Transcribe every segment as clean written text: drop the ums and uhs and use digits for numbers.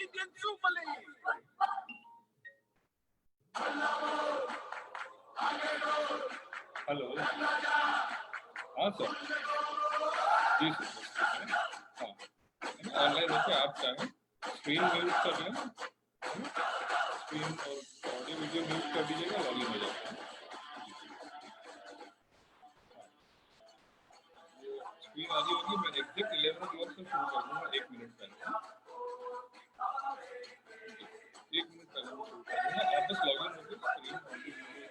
Indian Super League. Hello, हाँ sir, जी sir, हाँ, ऑनलाइन होके आप चाहें स्क्रीन म्यूट कर लें, स्क्रीन और ऑडियो वीडियो म्यूट कर दीजिएगा, लॉगिन हो जाएगा। स्क्रीन आ रही होगी, मैं एग्जैक्ट 11 o'clock से शुरू कर दूँगा, 1 मिनट पहले, 1 मिनट पहले मैं शुरू कर दूँगा, आप बस लॉगिन होकर screen audio video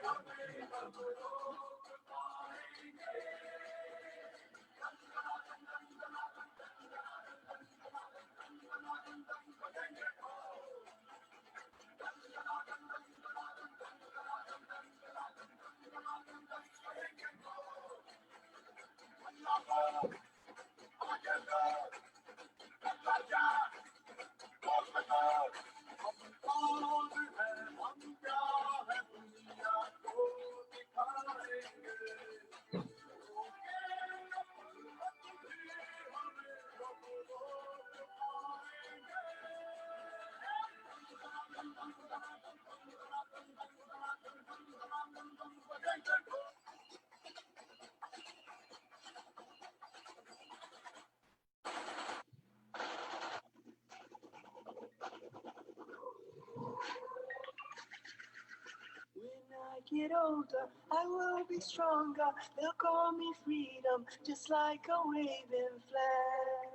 Get older, I will be stronger. They'll call me freedom, just like a waving flag.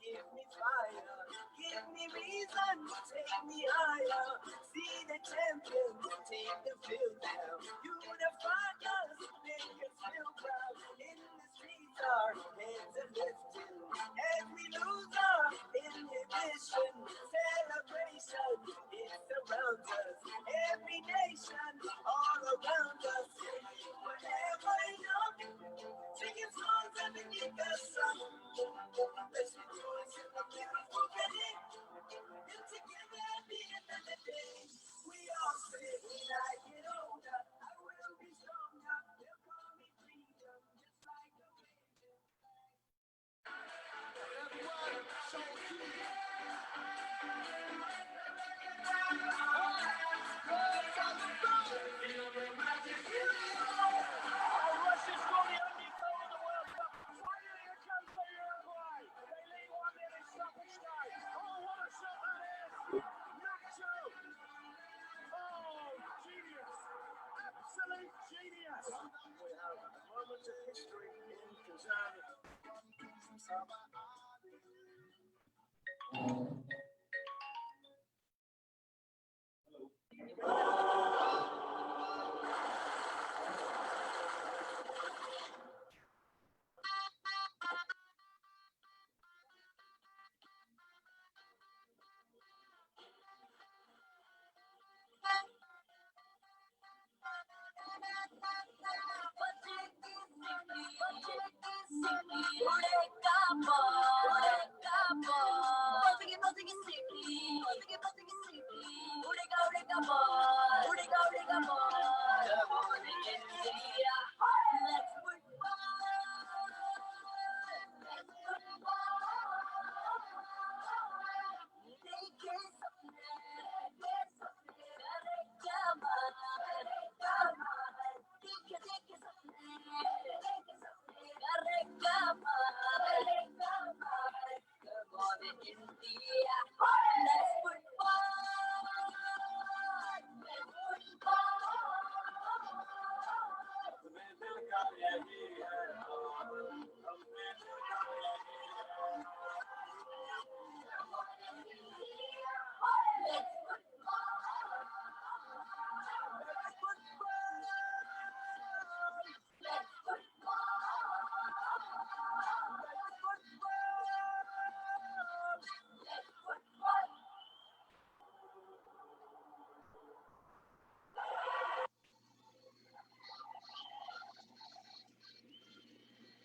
Give me fire, give me reason, take me higher.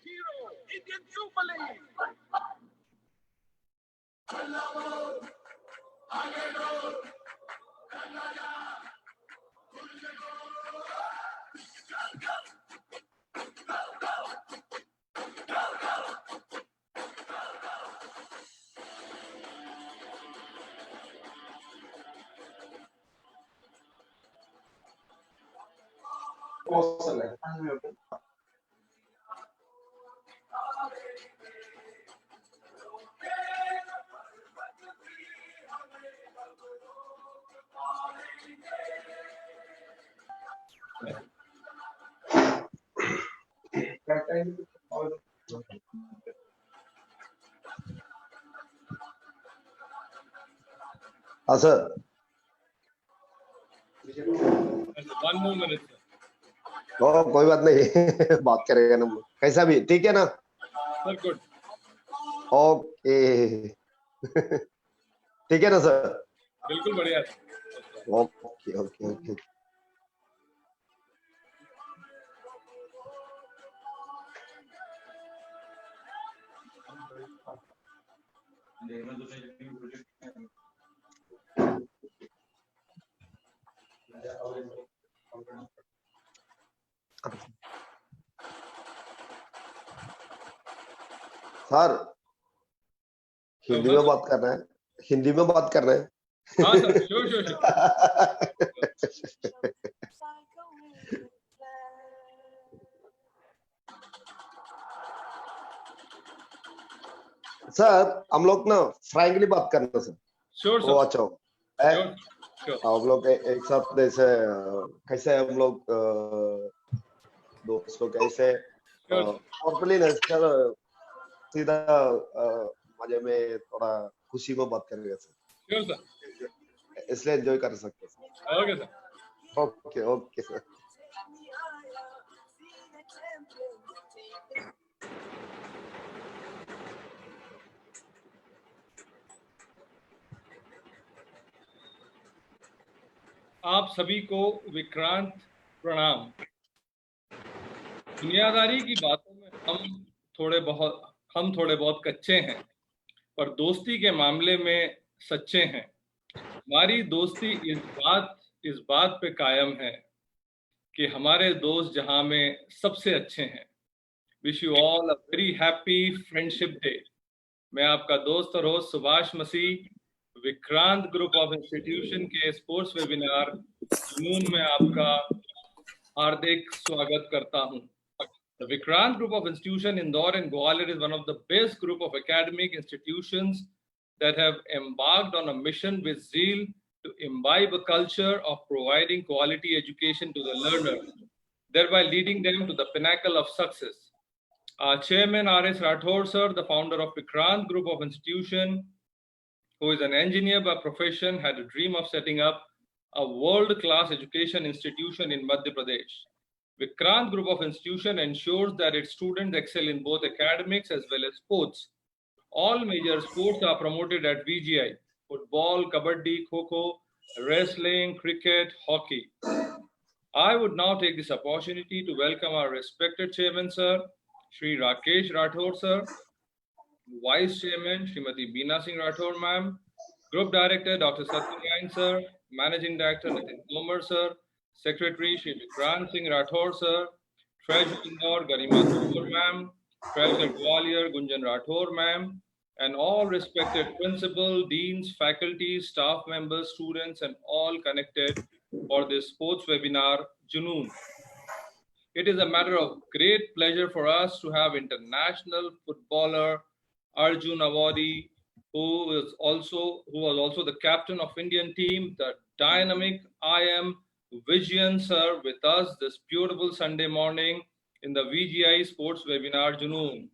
Hero, Indian Super League. हाँ sir. One more minute, sir. ओ कोई बात नहीं बात करेगा ना, कैसा भी ठीक है ना। Sir, good. ओके ठीक है ना सर। बिल्कुल बढ़िया। Okay okay okay. Sir Hindi में बात करना है, हिंदी में बात करना है। हाँ sir, sure sure sure. Sir हम लोग ना फ्रैंकली बात करना सर। श्योर वो सर। अच्छा हो। श्योर। हम लोग एक साथ ऐसे कैसे हम लोग दोस्त लोग कैसे प्रॉपर्ली ना सर, सीधा मजे में थोड़ा खुशी में बात करेंगे सर। Sure sir. इसलिए एंजॉय कर सकते हैं sir. Okay sir. Okay okay sir. आप सभी को विक्रांत प्रणाम। दुनियादारी की बातों में हम थोड़े बहुत कच्चे हैं, पर दोस्ती के मामले में सच्चे हैं। हमारी दोस्ती इस बात पे कायम है कि हमारे दोस्त जहां में सबसे अच्छे हैं। Wish you all a very happy friendship day. मैं आपका दोस्त और host Subhash Masih Vikrant group of institution के स्पोर्ट्स वेबिनार जुनून में आपका हार्दिक स्वागत करता हूं। The Vikrant Group of Institution Indore and Gwalior is one of the best group of academic institutions that have embarked on a mission with zeal to imbibe a culture of providing quality education to the learner, thereby leading them to the pinnacle of success. Our Chairman R.S. Rathore, sir, the founder of Vikrant Group of Institution, who is an engineer by profession, had a dream of setting up a world-class education institution in Madhya Pradesh. Vikrant Group of Institution ensures that its students excel in both academics as well as sports. All major sports are promoted at VGI: football, kabaddi, kho-kho, wrestling, cricket, hockey. I would now take this opportunity to welcome our respected Chairman, sir, Shri Rakesh Rathore, sir, Vice Chairman, Srimati Beena Singh Rathore, ma'am, Group Director, Dr. Satyanarayan, sir, Managing Director, Nitin Tomar, sir, Secretary, Shri Vikrant Singh Rathore, sir, Treasurer Indore, Garima Tomar, ma'am, Treasurer Gwalior, Gunjan Rathore, ma'am, and all respected principal, deans, faculty, staff members, students, and all connected for this sports webinar, Junoon. It is a matter of great pleasure for us to have international footballer Arjun Awadi, who was also the captain of Indian team, the dynamic IM Vijayan sir, with us this beautiful Sunday morning in the VGI Sports Webinar Junoon.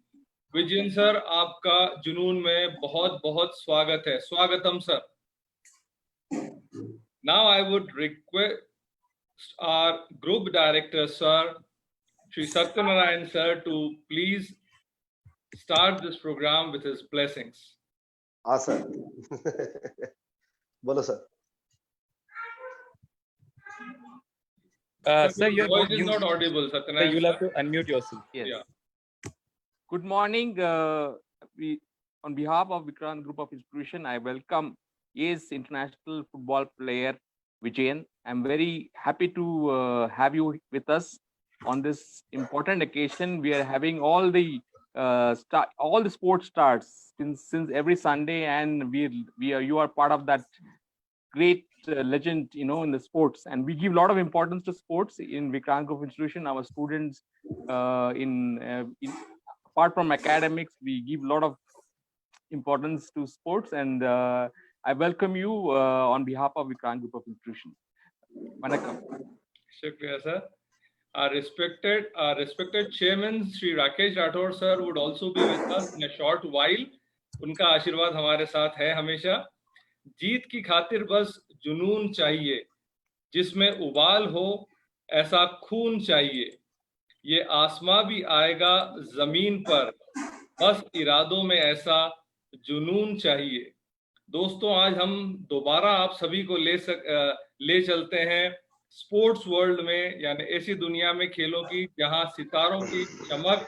Vijayan sir, आपका जुनून में बहुत बहुत स्वागत है. स्वागतम sir. Now I would request our group director sir, Shri Satyanarayan sir, to please start this program with his blessings. हाँ sir बोलो sir. Sir, your voice is not audible, Satyanarayan. you'll have to unmute yourself. Yes. Yeah. Good morning. On behalf of Vikrant Group of Institution, I welcome ACE international football player Vijayan. I'm very happy to have you with us on this important occasion. We are having all the sports stars since every Sunday, and you are part of that great legend, in the sports, and we give a lot of importance to sports in Vikrant Group Institution. Our students, apart from academics, we give a lot of importance to sports, and I welcome you on behalf of Vikrant Group of Institution. Vanakkam. Shukriya, sir. Our respected chairman, Shri Rakesh Rathore sir, would also be with us in a short while. उनका आशीर्वाद हमारे साथ है हमेशा. जीत की खातिर बस जुनून चाहिए, जिसमें उबाल हो ऐसा खून चाहिए. ये आसमां भी आएगा जमीन पर, बस इरादों में ऐसा जुनून चाहिए. दोस्तों, आज हम दोबारा आप सभी को ले चलते हैं स्पोर्ट्स वर्ल्ड में, यानी ऐसी दुनिया में खेलों की जहां सितारों की चमक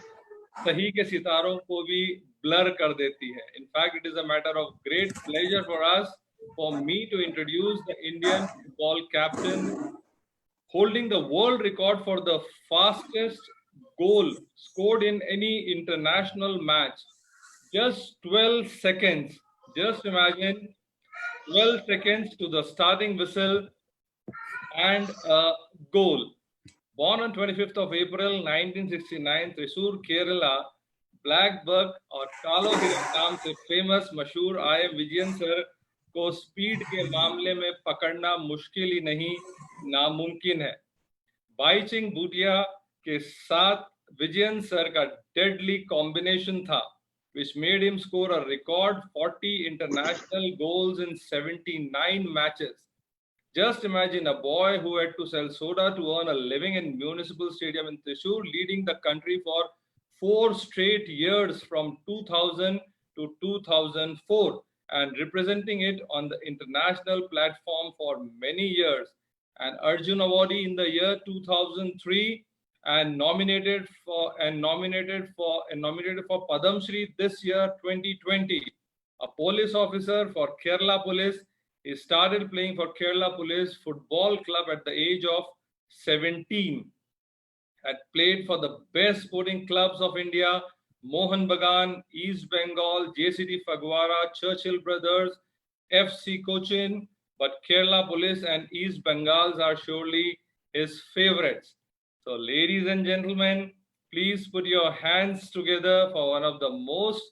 सही के सितारों को भी blur कर देती है. In fact, it is a matter of great pleasure for me to introduce the Indian football captain holding the world record for the fastest goal scored in any international match. Just 12 seconds. Just imagine 12 seconds to the starting whistle and a goal. Born on 25th of April 1969, Thrissur, Kerala, black buck और कालो हिरन नाम से famous मशहूर IM Vijayan sir को speed के मामले में पकड़ना मुश्किल ही नहीं, नामुमकिन है. बाईचिंग बूटिया के साथ विजयन सर का डेडली कॉम्बिनेशन था, which made him score a record 40 international goals in 79 matches. Just imagine a boy who had to sell soda to earn a living in Municipal Stadium in Thrissur, leading the country for 4 straight years from 2000 to 2004 and representing it on the international platform for many years. And Arjun Awadi in the year 2003 and nominated for Padam Shri this year 2020. A police officer for Kerala Police. He started playing for Kerala Police Football Club at the age of 17. Had played for the best sporting clubs of India: Mohan Bagan, East Bengal, JCT Phagwara, Churchill Brothers, FC Cochin. But Kerala Police and East Bengals are surely his favorites. So, ladies and gentlemen, please put your hands together for one of the most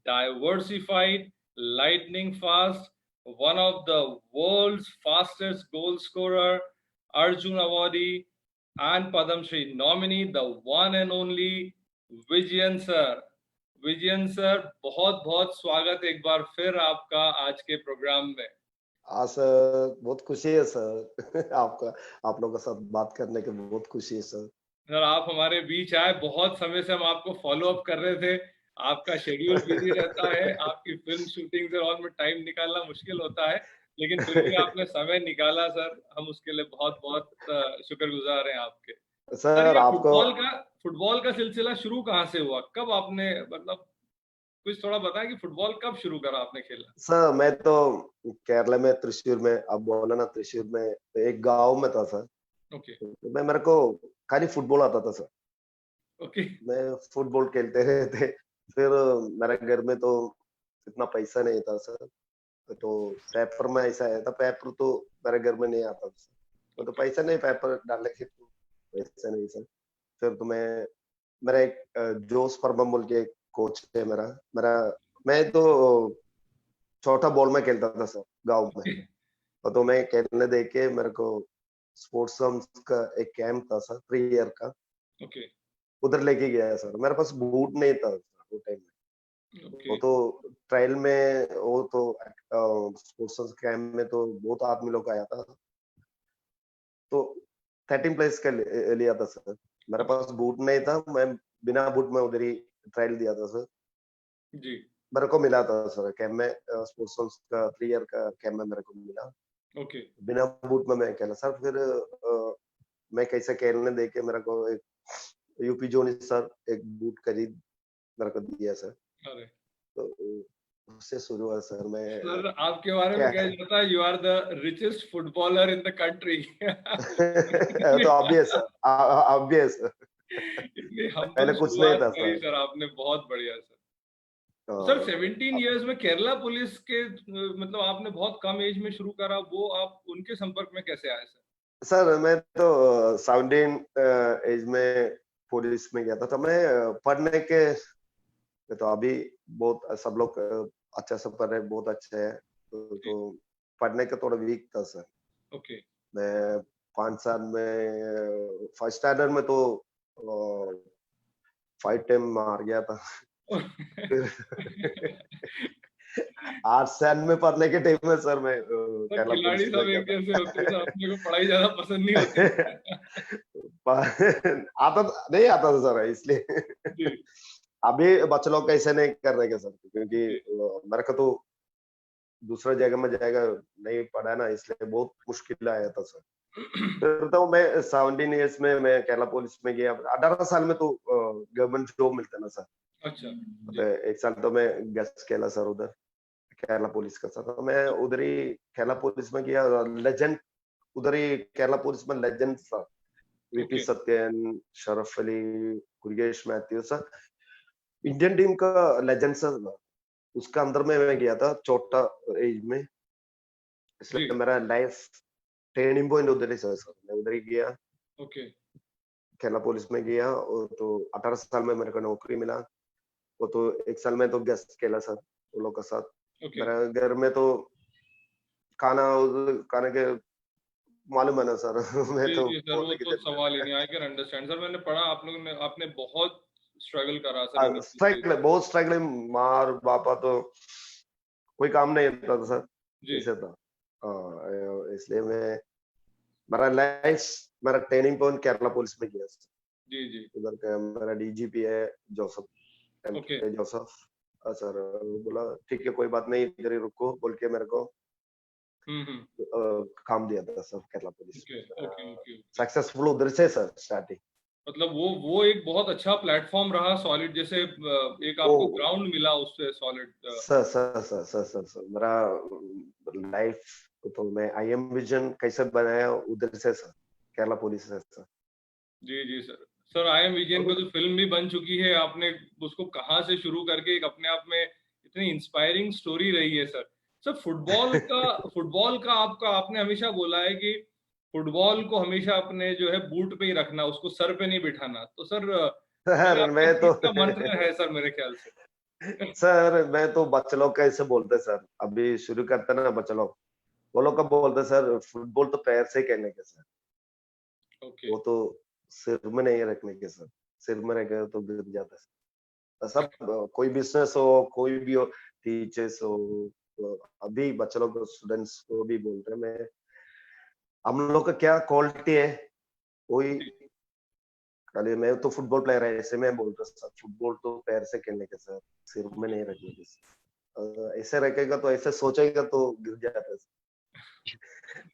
diversified, lightning fast, one of the world's fastest goal scorer, Arjun Awadi, and Padam Shri nominee, the one and only Vijayan sir बहुत बहुत स्वागत एक बार फिर आपका आज के programme में। हाँ सर, बहुत खुशी है सर आप लोगों के साथ बात करने के बहुत खुशी है सर। सर आप हमारे बीच आए, बहुत समय से हम आपको फॉलो अप कर रहे थे। आपका शेड्यूल बिजी रहता है, आपकी फिल्म शूटिंग और ऑल में टाइम निकालना मुश्किल होता है, लेकिन फिर भी आपने समय निकाला सर, हम उसके लिए बहुत बहुत शुक्रगुजार हैं आपके। सर सर ये आपको फुटबॉल का सिलसिला शुरू कहाँ से हुआ? कब आपने मतलब कुछ थोड़ा बताएं कि फुटबॉल कब शुरू करा आपने खेलना? सर मैं तो केरला में त्रिशूर में, आप बोला ना त्रिशूर में एक गांव में था सर। ओके मैं मेरे को खाली फुटबॉल आता था सर। ओके मैं फुटबॉल खेलते रहे थे। फिर मेरे घर में तो इतना पैसा नहीं था सर, तो पेपर में ऐसा आया था, पेपर तो मेरे घर में नहीं आता था सर। तो पैसा नहीं पेपर डालने के, तो पैसा नहीं सर। फिर तो मेरा एक जोश परमम बोल के एक कोच है मेरा मेरा मैं तो छोटा बॉल में खेलता था सर गांव में। तो मैं खेलने दे के मेरे को स्पोर्ट्स का एक कैंप था सर 3 ईयर का, ओके उधर लेके गया सर। मेरे पास बूट नहीं था वो टाइम में। ओके वो तो ट्रायल में, वो तो स्पोर्ट्स कैंप में तो बहुत आदमी लोग आया था, तो 13 प्लेस का लिया था सर। मेरे पास बूट नहीं था, मैं बिना बूट में उधर ही ट्रायल दिया था सर। जी मेरे को मिला था सर कैंप में, स्पोर्ट्स का 3 ईयर का कैंप में मेरे को मिला। ओके बिना बूट में मैं खेला सर। फिर मैं कैसे खेलने दे के मेरे को एक यूपी जोनी सर एक बूट खरीद मेरे को दिया सर। अरे तो उससे शुरू हुआ सर। मैं सर आपके बारे में क्या कहा जाता है, you are the richest footballer in the country. तो ऑब्वियस सर, ऑब्वियस। इतनी हम्बल पहले कुछ नहीं शुरुआत था करी सर। सर आपने, बहुत बढ़िया सर। सर अ, 17 इयर्स में केरला पुलिस के मतलब आपने बहुत कम एज में शुरू करा, वो आप उनके संपर्क में कैसे आए सर? सर मैं तो 17 एज में पुलिस में गया था। तो मैं पढ़ने के, तो अभी बहुत सब लोग अच्छा से पढ़ रहे, बहुत अच्छे है। तो पढ़ने का थोड़ा वीक था सर। ओके मैं 5 साल में फर्स्ट स्टैंडर्ड में तो 5 टाइम मार गया था। फिर 8 साल में पढ़ने के टाइम में सर मैं तो केरला खिलाड़ी पुलिस में सब गया एक था। जैसे होते हैं सर, अपने को पढ़ाई ज्यादा पसंद नहीं होती। नहीं आता था सर, इसलिए जी अभी बच्चे लोग कैसे नहीं कर रहे सर, क्योंकि जी मेरे को तो दूसरा जगह में जाएगा नहीं पढ़ा ना, इसलिए बहुत मुश्किल आया था सर। फिर तो मैं 17 ईयर्स में मैं केरला पुलिस में गया। 18 साल में तो गवर्नमेंट जॉब मिलता है ना सर। अच्छा तो जी 1 साल तो मैं गेस्ट खेला सर उधर केरला पुलिस का सर। तो मैं उधर ही केरला पुलिस में गया। लेजेंड उधर ही केरला पुलिस में लेजेंड था, VP okay Sathyan, Sharaf Ali, Kurikesh Mathew sir, Indian team का लेजेंड सर। उसका अंदर में मैं गया था छोटा एज में, जी इसलिए मेरा लाइफ टर्निंग पॉइंट उधर ही सर। मैं उधर ही गया, ओके केरला पुलिस में गया। और तो 18 साल में मेरे को नौकरी मिला। वो तो 1 साल में तो गेस्ट खेला सर उन लोग के साथ। ओके मेरा घर में तो खाना खाने के मालूम है ना सर। मैं जी तो जी सर, वो बोलने की तो जरूरत सवाल ही नहीं, आई कैन अंडरस्टैंड सर। मैंने पढ़ा आप लोगों ने, आपने बहुत स्ट्रगल करा सर नहीं। Initial stage. स्ट्रगल बहुत स्ट्रगल, मार बापा तो कोई काम नहीं होता था सर, जी ऐसे था। इसलिए मैं मेरा लाइफ मेरा टर्निंग पॉइंट केरला पुलिस में गया सर। जी जी उधर का मेरा डीजीपी है Joseph, okay MK Joseph. Sir वो बोला ठीक है कोई बात नहीं, इधर ही रुको बोल के मेरे को हम्म, काम दिया था सर केरला पुलिस ओके में। Okay okay okay. सक्सेसफुल उधर से सर स्टार्टिंग। मतलब वो एक बहुत अच्छा प्लेटफॉर्म रहा, सॉलिड जैसे एक वो आपको ग्राउंड मिला उससे सॉलिड। सर मेरा लाइफ तो मैं आईएम विजन कैसे बनाया उधर से सर, केरला पुलिस से सर। जी जी sir. Sir I am Vijayan पे और तो फिल्म भी बन चुकी है, आपने उसको कहाँ से शुरू करके एक अपने आप में इतनी इंस्पायरिंग स्टोरी रही है सर। सर फुटबॉल का आपका, आपने हमेशा बोला है कि फुटबॉल को हमेशा अपने जो है बूट पे ही रखना, उसको सर पे नहीं बिठाना। तो सर ये सर आपका मैं तो जीत का मंत्र है सर मेरे ख्याल से। सर मैं तो बच्चे लोग कैसे बोलते सर, अभी शुरू करते ना बच्चे लोग, वो लोग का बोलते सर फुटबॉल तो पैर से खेलने के सर, ओके वो तो सिर में नहीं रखने के सर। सिर में रहेगा तो गिर जाता है सब। कोई बिजनेस हो, कोई भी हो, टीचर्स हो, तो अभी बच्चे लोग स्टूडेंट्स को भी बोल रहे हैं, मैं हम लोग का क्या क्वालिटी है, कोई खाली मैं तो फुटबॉल प्लेयर है ऐसे मैं बोल रहा सर, फुटबॉल तो पैर से खेलने के सर, सिर में नहीं रखने के। ऐसे रखेगा तो ऐसे सोचेगा तो गिर जाता है।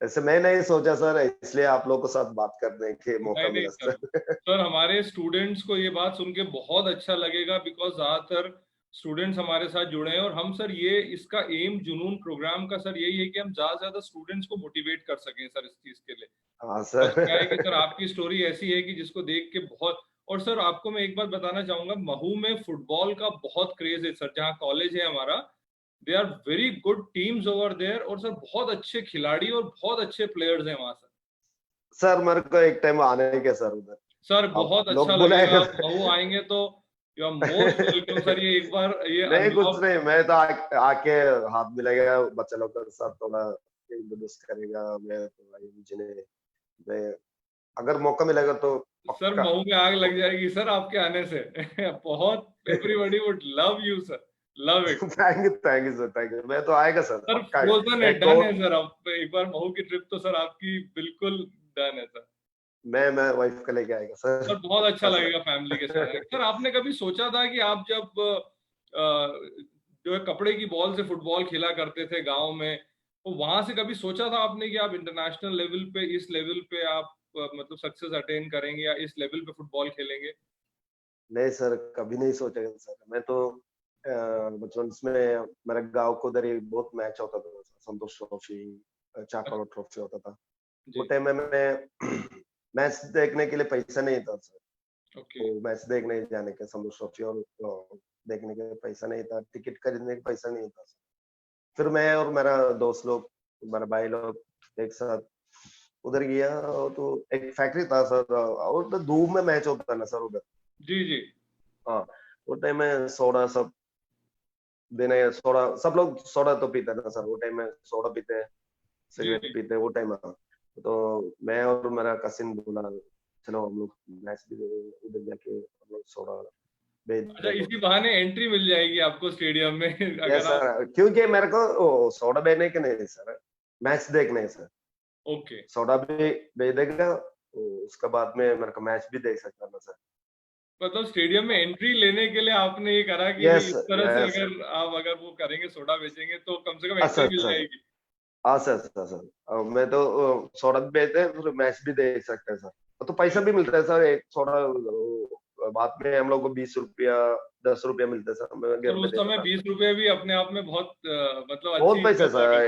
ऐसे मैं नहीं सोचा सर, इसलिए आप लोगों के साथ बात करने के मौका नहीं नहीं मिला सर, सर। सर हमारे स्टूडेंट्स को ये बात सुन के बहुत अच्छा लगेगा, बिकॉज ज्यादातर स्टूडेंट्स हमारे साथ जुड़े हैं, और हम सर ये इसका एम जुनून प्रोग्राम का सर यही है कि हम ज्यादा से ज्यादा स्टूडेंट्स को मोटिवेट कर सकें सर इस चीज के लिए। हाँ बस क्या है कि सर। सर आपकी स्टोरी ऐसी है कि जिसको देख के बहुत, और सर आपको मैं एक बात बताना चाहूंगा, महू में फुटबॉल का बहुत क्रेज है सर, जहाँ कॉलेज है हमारा, they are very good teams over there, और सर बहुत अच्छे खिलाड़ी और बहुत अच्छे प्लेयर्स हैं वहां सर। सर मेरे को एक टाइम आने के सर उधर, सर आप बहुत अच्छा लोग लगेगा, बुलाएगा आप महू आएंगे तो you are most welcome sir. ये एक बार ये नहीं कुछ अनलॉक, नहीं, मैं तो आके हाथ मिलाएगा बच्चे लोग के साथ, थोड़ा इंट्रोड्यूस करेगा, मैं तो भाई मुझे मैं अगर मौका मिलेगा तो सर पक्का। महू में आग लग जाएगी सर आपके आने से। बहुत, everybody would love you sir, love it. Thank you sir, thank you, मैं तो आएगा सर सर पक्का। फ्रोजन है, एक डन और है सर, आप एक बार महू की ट्रिप तो सर आपकी बिल्कुल डन है सर। मैं वाइफ को लेके आएगा सर सर बहुत अच्छा पक्का लगेगा फैमिली के साथ। सर। सर आपने कभी सोचा था कि आप जब जो है कपड़े की बॉल से फुटबॉल खेला करते थे गांव में, तो वहां से कभी सोचा था आपने कि आप इंटरनेशनल लेवल पे, इस लेवल पे आप मतलब सक्सेस अटेन करेंगे या इस लेवल पे फुटबॉल खेलेंगे? नहीं सर, कभी नहीं सोचा सर, मैं तो बचपन में मेरे गांव को उधर ही बहुत मैच होता था, संतोष ट्रॉफी, चाकलो ट्रॉफी होता था। वो जी, टाइम में मैं मैच देखने के लिए पैसा नहीं था सर, ओके। तो मैच देखने जाने के संतोष ट्रॉफी और देखने के पैसा नहीं था, टिकट खरीदने का पैसा नहीं था। फिर मैं और मेरा दोस्त लोग, मेरा भाई लोग एक साथ उधर गया, तो एक फैक्ट्री था सर, और उधर धूप में मैच होता है ना सर उधर। जी जी हाँ, वो टाइम में सोडा सब देने, सोडा सब लोग सोडा तो पीते हैं ना सर, वो टाइम में सोडा पीते हैं, जी सिगरेट जी। पीते हैं वो टाइम में। तो मैं और मेरा कसिन बोला चलो हम लोग मैच भी उधर जाके हम लोग सोडा बेच अच्छा, देंगे इसी उधर। बहाने एंट्री मिल जाएगी आपको स्टेडियम में। यस अगर आप, सर, क्योंकि मेरे को सोडा बेचने के नहीं सर, मैच देखने है सर। ओके, सोडा भी बेच देगा तो उसके बाद में मेरे को मैच भी देख सकता ना सर। मतलब स्टेडियम में एंट्री लेने के लिए आपने ये करा कि यस इस तरह से यस अगर आप, अगर वो करेंगे, सोडा बेचेंगे, तो कम से कम सर एंट्री मिल सर, जाएगी। हाँ सर सर सर, मैं तो सोडा भी बेचते हैं, फिर मैच भी देख सकते हैं सर, तो पैसा भी मिलता है सर, एक सोडा बाद में हम लोग को 20 रुपया 10 रुपया मिलता है सर, मैं सर घर में उस देता समय था। 20 रुपए भी अपने आप में बहुत मतलब बहुत अच्छी पैसा इनकम सर, हुआ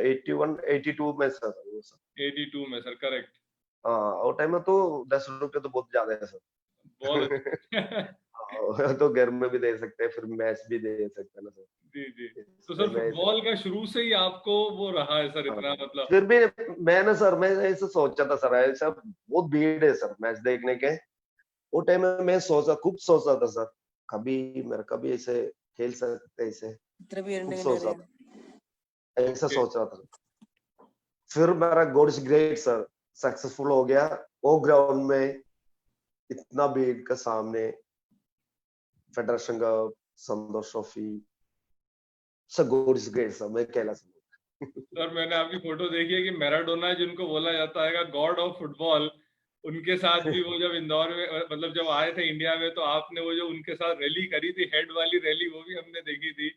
81 82 में सर वो सर। 82 में सर, करेक्ट। हाँ, और टाइम में तो 10 रुपये तो बहुत ज्यादा है बहुत सर। अच्छा। हाँ, तो घर में भी दे सकते हैं, फिर मैच भी दे सकते हैं ना सर, जी जी। तो इसलिए सर मैं ऐसे। फुटबॉल का शुरू से ही आपको वो रहा है सर, हाँ, इतना मतलब। फिर भी मैंने सर, मैं ऐसे सोचा था सर, ऐसा बहुत भीड़ है सर मैच देखने के। वो टाइम में मैं सोचा, खूब सोचा था सर, कभी मेरा कभी ऐसे खेल सकते ऐसे, खूब सोचा था, ऐसा ओके, सोच रहा था। फिर मेरा God is great sir, successful हो गया। वो ग्राउंड में इतना भीड़ के सामने फेडरेशन का Santosh trophy, sir God is great sir, मैं कहला सर। सर मैंने आपकी फोटो देखी है कि मैराडोना जिनको बोला जाता है गॉड ऑफ फुटबॉल, उनके साथ भी वो जब इंदौर में, मतलब जब आए थे इंडिया में, तो आपने वो जो उनके साथ रैली करी थी, हेड वाली रैली, वो भी हमने देखी थी।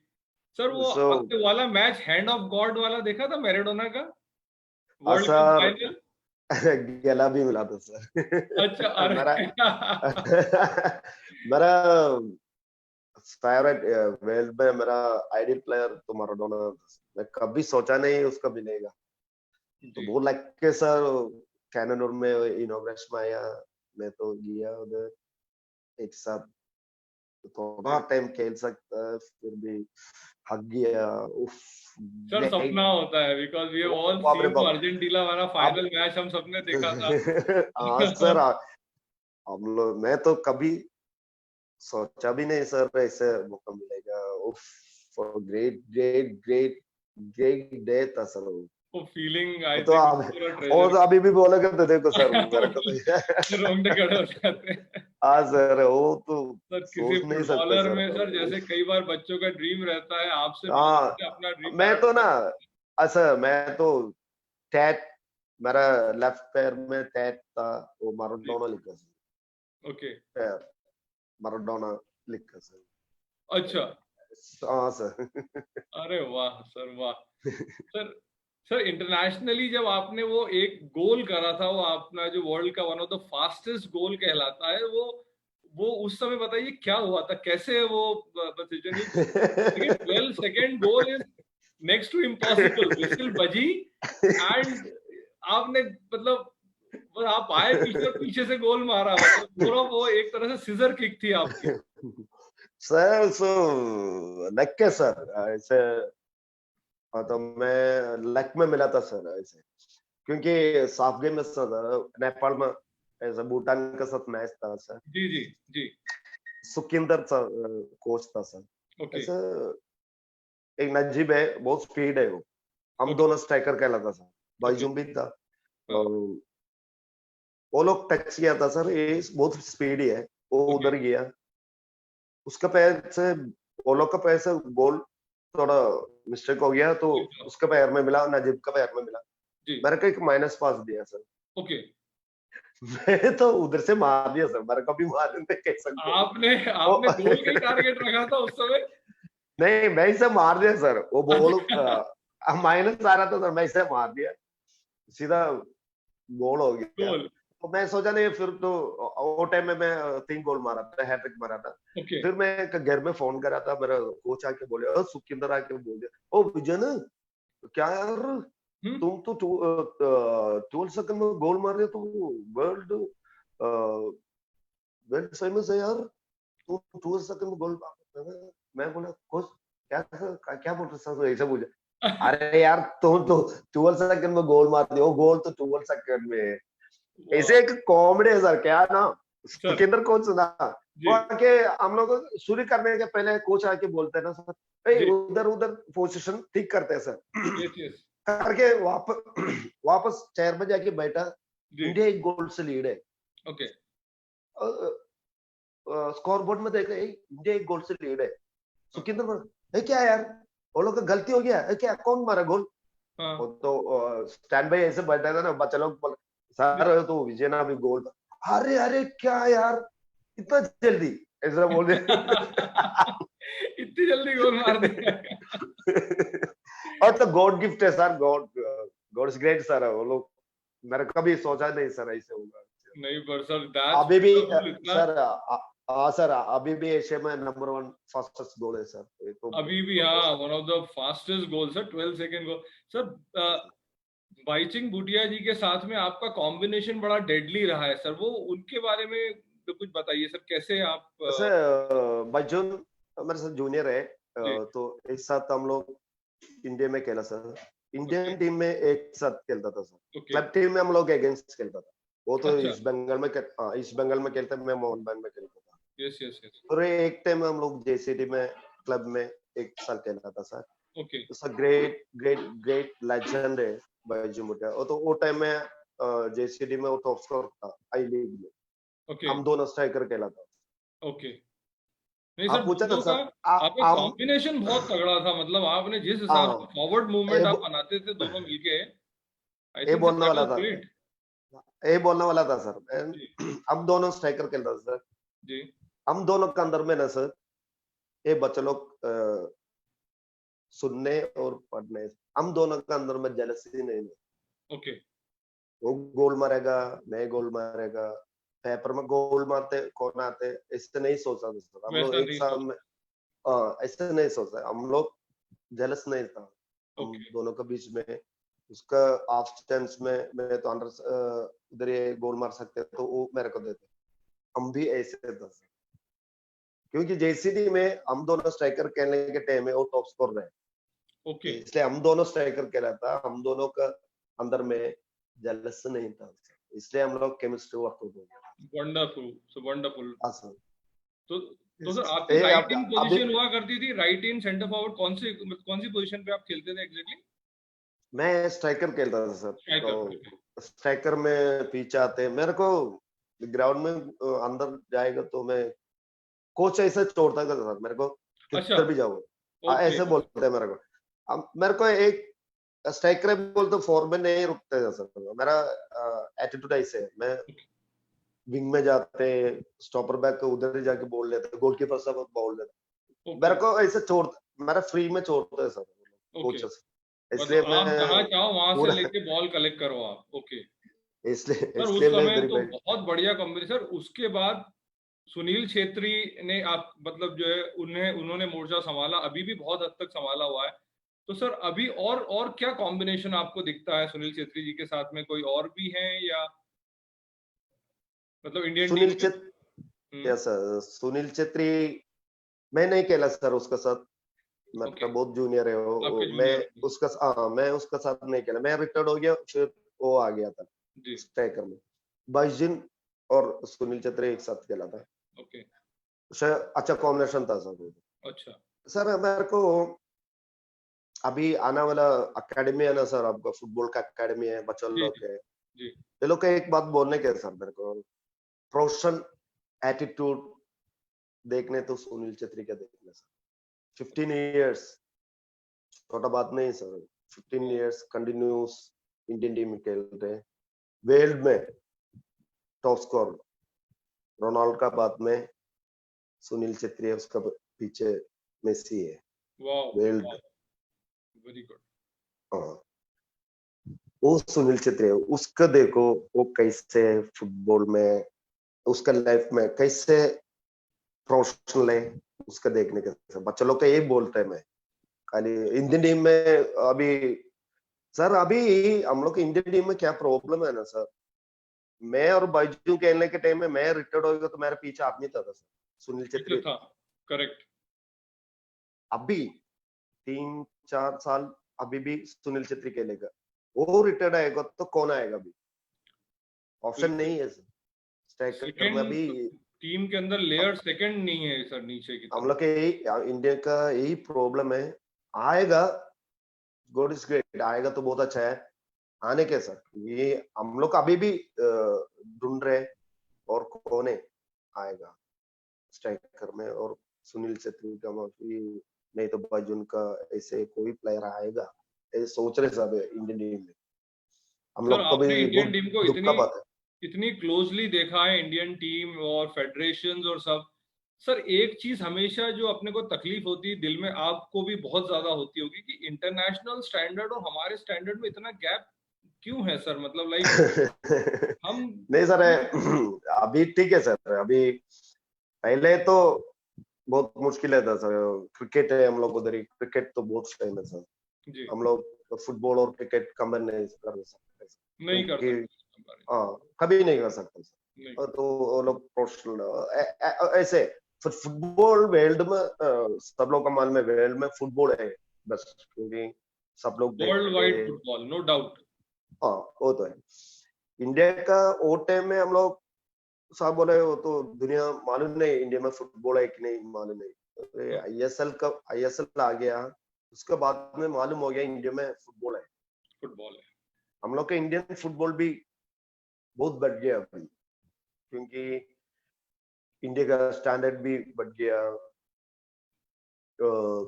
सर वो सो वाला मैच, हैंड ऑफ गॉड वाला देखा था मैराडोना का, वर्ल्ड कप सर फाइनल? गला भी मिला था अच्छा, सर। अरे। मेरा मेरा फेवरेट वर्ल्ड में मेरा आइडियल प्लेयर तो मैराडोना था। मैं कभी सोचा नहीं उसका मिलेगा, तो जी वो लग के सर कैनन में इनॉग्रेशन में आया, मैं तो गया उधर एक साथ, थोड़ा टाइम खेल सकता है, फिर भी हक गया। उफ, सर, ग्रेट, सपना होता है, बिकॉज वी हैव ऑल बाप रे सीन वो बाप। अर्जेंटीना वाला अब फाइनल मैच, हम सबने देखा था। हाँ सर, हम लोग, मैं तो कभी सोचा भी नहीं सर ऐसे मौका मिलेगा। उफ, great great great great day था सर वो। वो फीलिंग आई तो थिंक और तो अभी भी बोलोगे तो देखो सर मेरे को रोंगटे खड़े हो जाते हैं। हाँ सर, वो तो सर किसी सोच नहीं सकते फुटबॉलर सर। में सर जैसे कई बार बच्चों का ड्रीम रहता है, आपसे भी हाँ, अपना ड्रीम मैं तो ना, अच्छा मैं तो टैट, मेरा लेफ्ट पैर में टैट था, वो मैराडोना लिखा सर, ओके, पैर मैराडोना लिखा सर। अच्छा, हाँ सर। अरे वाह सर वाह। सर सर इंटरनेशनली जब आपने वो एक गोल करा था, वो अपना जो वर्ल्ड का वन ऑफ द फास्टेस्ट गोल कहलाता है, वो उस समय बताइए क्या हुआ था, कैसे वो डिसीजन? लेकिन 12 second goal is next to impossible, whistle बजी एंड आपने मतलब बस आप आए पीछे और पीछे से गोल मारा, मतलब पूरा वो एक तरह से सिजर किक थी आपकी। सर सो लक है सर ऐसे। हाँ, तो मैं लक में मिला था सर ऐसे, क्योंकि साफ गेम में सर नेपाल में ऐसा भूटान के साथ मैच था सर। जी जी जी, सुखिंदर सर कोच था सर। ओके ऐसे एक नजीब है, बहुत स्पीड है वो। हम ओके, दोनों स्ट्राइकर कहलाता सर, बाईजुम भी था। और वो लोग टच किया था सर, ये बहुत स्पीडी है, वो ओके, उधर गया, उसका पैर से, वो लोग का पैर से गोल थोड़ा मिस्टेक हो गया, तो उसका पैर में मिला, नजीब का पैर में मिला। जी मेरे को एक माइनस पास दिया सर। ओके। मैं तो उधर से मार दिया सर, मेरे को भी मारने कह सकते हैं। आपने आपने गोल का ही टारगेट रखा था उस समय? नहीं, मैं इसे मार दिया सर, वो बॉल माइनस आ रहा था सर, मैं इसे मार दिया, सीधा गोल हो गया। गोल, तो मैं सोचा नहीं, फिर तो वो टाइम में मैं 3 गोल मारा था, हैट्रिक मारा था। ओके, फिर मैं घर में फोन करा था, मेरा कोच आके बोले, सुखिंदर आके बोल दिया, ओ विजन क्या यार, तुम तो 12 सेकंड में गोल मार रहे हो, तो वर्ल्ड वर्ल्ड फेमस है यार, तुम 12 सेकंड में गोल। मैं बोला कोच क्या क्या बोल रहे सर, ऐसा बोले। अरे यार तुम तो 12 सेकंड में गोल मार दियो, गोल तो 12 सेकंड में है। ऐसे एक कॉमेडी है सर, क्या ना सर सुखिंदर कोच ना, जी वो आके हम लोग शुरू करने के पहले कोच आके बोलते हैं ना सर, भाई जी, उधर उधर पोजीशन ठीक करते हैं सर। यस यस, करके वापस चेयर में जाके बैठा, जी, इंडिया 1 गोल से लीड है। ओके, स्कोर बोर्ड में देखा, इंडिया 1 गोल से लीड है। सुखिंदर बोला, क्या यार, वो लोग का गलती हो गया है क्या, कौन मारा गोल? हाँ वो तो स्टैंड बाई ऐसे बैठा था ना, बच्चा लोग बोले, सर तो विजय ना भी गोल। अरे अरे क्या यार, इतना जल्दी, ऐसा बोल रहे। इतनी जल्दी गोल मार दिया। और तो गॉड गिफ्ट है sir, God God is great sir, वो लोग, मैंने कभी सोचा नहीं सर ऐसे होगा। नहीं पर सर दैट्स अभी भी वंडरफुल, इतना सर, हाँ सर, अभी भी एशिया में नंबर 1 फास्टेस्ट गोल है सर, ये तो अभी भी, हाँ, one of the fastest goal sir, 12 second goal. Sir Baichung Bhutia ji के साथ में आपका कॉम्बिनेशन बड़ा डेडली रहा है सर, वो उनके बारे में तो कुछ बताइए सर, कैसे आप वैसे बजुन मेरे साथ जूनियर है, जी तो एक साथ हम लोग इंडिया में खेला सर, इंडियन ओके टीम में एक साथ खेलता था सर, ओके, क्लब टीम में हम लोग अगेंस्ट खेलता था। वो तो अच्छा, ईस्ट बंगाल में ईस्ट बंगाल में खेलता, मैं मोहन बागान में खेलता था। यस यस यस, और एक टाइम हम लोग जेसीडी में क्लब में एक साल खेला था सर। ओके तो sir great great great legend है बैजू मुटिया, वो तो वो टाइम में जेसीडी में वो टॉप स्कोर था आई लीग में, ओके हम दोनों स्ट्राइकर खेला था। ओके। नहीं सर, आप पूछा था दोनों का सर, आपका हम कॉम्बिनेशन बहुत तगड़ा था, मतलब आपने जिस हिसाब से हाँ, फॉरवर्ड मूवमेंट आप बनाते थे दोनों मिलके, आई ये थिंक बोलने दैट वाला वाज था, ग्रेट। ये बोलने वाला था सर। जी हम दोनों स्ट्राइकर खेलता था सर, जी, हम दोनों के अंदर में ना सर, ये बच्चे लोग सुनने और पढ़ने, हम दोनों के अंदर में जेलसी नहीं है। ओके वो गोल मारेगा, मैं गोल मारेगा, पेपर में गोल मारते कौन आते, इससे नहीं सोचा था सर हम लोग वैसा एक नहीं साथ सोच, में। ऐसे नहीं सोचा हम लोग, जेलस नहीं था हम ओके दोनों के बीच में। उसका ऑफ चांस में मैं तो अंडर उधर ये गोल मार सकते तो वो मेरे को देते, हम भी ऐसे था सर। क्योंकि जेसीडी में हम दोनों स्ट्राइकर खेलने के टाइम में वो टॉप स्कोर रहे, ओके, इसलिए हम दोनों स्ट्राइकर खेला था, हम दोनों का अंदर में जेलस नहीं था, इसलिए हम लोग केमिस्ट्री वर्क हो गया। Wonderful, so wonderful. हाँ सर। तो सर आपकी ये राइट इन अभी पोजीशन हुआ करती थी, राइट इन सेंटर फॉरवर्ड, कौन सी पोजीशन पे आप खेलते थे एग्जैक्टली? मैं स्ट्राइकर खेलता था सर, स्ट्राइकर? तो स्ट्राइकर में पीछे आते मेरे को ग्राउंड में अंदर जाएगा तो मैं कोच ऐसे छोड़ता था सर मेरे को, अच्छा, किधर भी जाओ ओके, ऐसे बोलते हैं मेरे को। अब मेरे को एक स्ट्राइकर बोलते फॉरवर्ड में नहीं रुकते थे सर, मेरा एटीट्यूड ऐसे है, मैं विंग में जाते स्टॉपर बैक उधर ही जाके बोल लेते, गोलकीपर सब बोल लेते मेरे ओके, को ऐसे छोड़, मेरा फ्री में छोड़ते हैं सर ओके। कोचेस, इसलिए मतलब आप जहाँ मैं चाहो वहां से पूरा लेके बॉल कलेक्ट करो आप, ओके। इसलिए सर उस इसलिए मैं समय वेरी तो बैड। बहुत बढ़िया कंपनी सर। उसके बाद सुनील छेत्री ने आप मतलब जो है उन्होंने मोर्चा संभाला, अभी भी बहुत हद तक संभाला हुआ है। तो सर अभी और क्या कॉम्बिनेशन आपको दिखता है सुनील छेत्री जी के साथ में? कोई और भी हैं या मतलब इंडियन टीम सुनील में? छेत्री, यस सर, सुनील छेत्री मैं नहीं खेला सर उसका साथ, ओके, मेरा बहुत जूनियर है आपके मैं जूनियर में। उसका मैं उसका साथ नहीं खेला, मैं रिटायर्ड हो गया फिर वो आ गया था जी, स्ट्राइकर में। बाइजिन और सुनील छेत्री एक साथ खेला था, ओके, अच्छा कॉम्बिनेशन था सर वो। अच्छा, सर मेरे को अभी आने वाला अकेडमी है ना सर, आपका फुटबॉल का अकेडमी है, बच्चा जी, लोग जी, है, जी, ये लोग का एक बात बोलने के सर मेरे को, प्रोफेशनल एटीट्यूड देखने तो सुनील छेत्री का देखने सर, 15 इयर्स छोटा बात नहीं sir, 15 years continuous Indian team में खेल रहे, वर्ल्ड में टॉप स्कोर रोनाल्डो का बाद में सुनील छेत्री है, उसका पीछे मेसी है वाह, वर्ल्ड। Very good. हाँ, वो सुनील छेत्री है, उसका देखो वो कैसे फुटबॉल में उसका लाइफ में कैसे प्रोफेशनल है, उसका देखने का बच्चा लोग का यही बोलता है मैं खाली। इंडियन टीम में अभी सर, अभी हम लोग इंडियन टीम में क्या प्रॉब्लम है ना सर, मैं और बाइजू खेलने के टाइम में मैं रिटायर्ड हो गया तो मेरे पीछे आदमी था सर, सुनील पीछे छेत्री था, था। करेक्ट। अभी 3-4 साल अभी भी सुनील छेत्री खेलेगा, वो रिटायर्ड आएगा तो कौन आएगा? अभी ऑप्शन बिल्कुल। नहीं है सर, स्ट्राइकर में सेकंड अभी टीम के अंदर लेयर सेकंड नहीं है सर नीचे की हम तरफ। लोग के यही इंडिया का यही प्रॉब्लम है। आएगा, गॉड इज ग्रेट, आएगा तो बहुत अच्छा है, आने के सर ये हम लोग अभी भी ढूंढ रहे और कौन है आएगा स्ट्राइकर में, और सुनील छेत्री का भी नहीं तो बाजुन का, ऐसे कोई प्लेयर आएगा ऐसे सोच रहे सब इंडियन टीम में, हम सर लोग को आपने भी इंडियन बहुत टीम को दुख का इतनी बात है। इतनी क्लोजली देखा है, इंडियन टीम और फेडरेशंस और सब। सर एक चीज हमेशा जो अपने को तकलीफ होती है दिल में, आपको भी बहुत ज्यादा होती होगी, कि इंटरनेशनल स्टैंडर्ड और हमारे स्टैंडर्ड में इतना गैप क्यों है सर? मतलब लाइक हम नहीं सर, अभी ठीक है सर, अभी पहले तो बहुत मुश्किल है था सर, क्रिकेट है हम लोग उधर ही, क्रिकेट तो बहुत टाइम है सर, जी हम लोग फुटबॉल और क्रिकेट कंबाइन नहीं कर सकते नहीं कर क्योंकि सकते हमारे। हाँ कभी नहीं कर सकते सर, नहीं। तो वो लोग प्रोफेशनल ऐसे फुटबॉल वर्ल्ड में सब लोग का मान में वर्ल्ड में फुटबॉल है बस, क्योंकि सब लोग वर्ल्ड देखते। Wide football, no doubt. हाँ वो तो है, इंडिया का वो टाइम में हम लोग साहब बोले वो तो दुनिया मालूम नहीं इंडिया में फुटबॉल है कि नहीं मालूम नहीं, आईएसएल का आईएसएल आ गया उसके बाद में मालूम हो गया इंडिया में फुटबॉल है। फुटबॉल है। हम लोग का इंडियन फुटबॉल भी बहुत बढ़ गया अभी, क्योंकि इंडिया का स्टैंडर्ड भी बढ़ गया,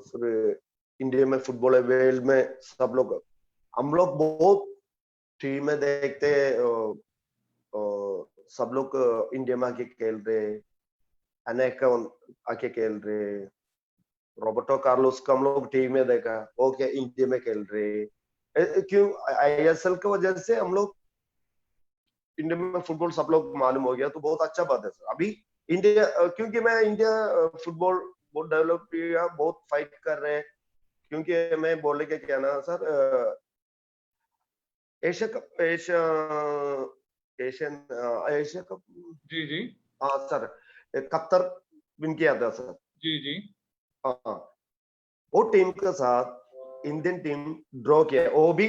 फिर इंडिया में फुटबॉल है वर्ल्ड में सब लोग, हम लोग बहुत टीम में देखते सब लोग इंडिया में आके खेल रहे, अनेक आके खेल रहे, रॉबर्टो कार्लोस का हम लोग टीम में देखा, वो क्या इंडिया में खेल रहे, क्यों आईएसएल की वजह से हम लोग इंडिया में फुटबॉल सब लोग मालूम हो गया, तो बहुत अच्छा बात है सर। अभी इंडिया क्योंकि मैं इंडिया फुटबॉल बहुत डेवलप किया, बहुत फाइट कर रहे हैं, क्योंकि मैं बोलने के क्या ना sir, Asia cup Asian Asia cup, जी जी हाँ सर, कतर विन किया था सर। जी जी। हाँ, वो टीम के साथ इंडियन टीम ड्रॉ किया, वो भी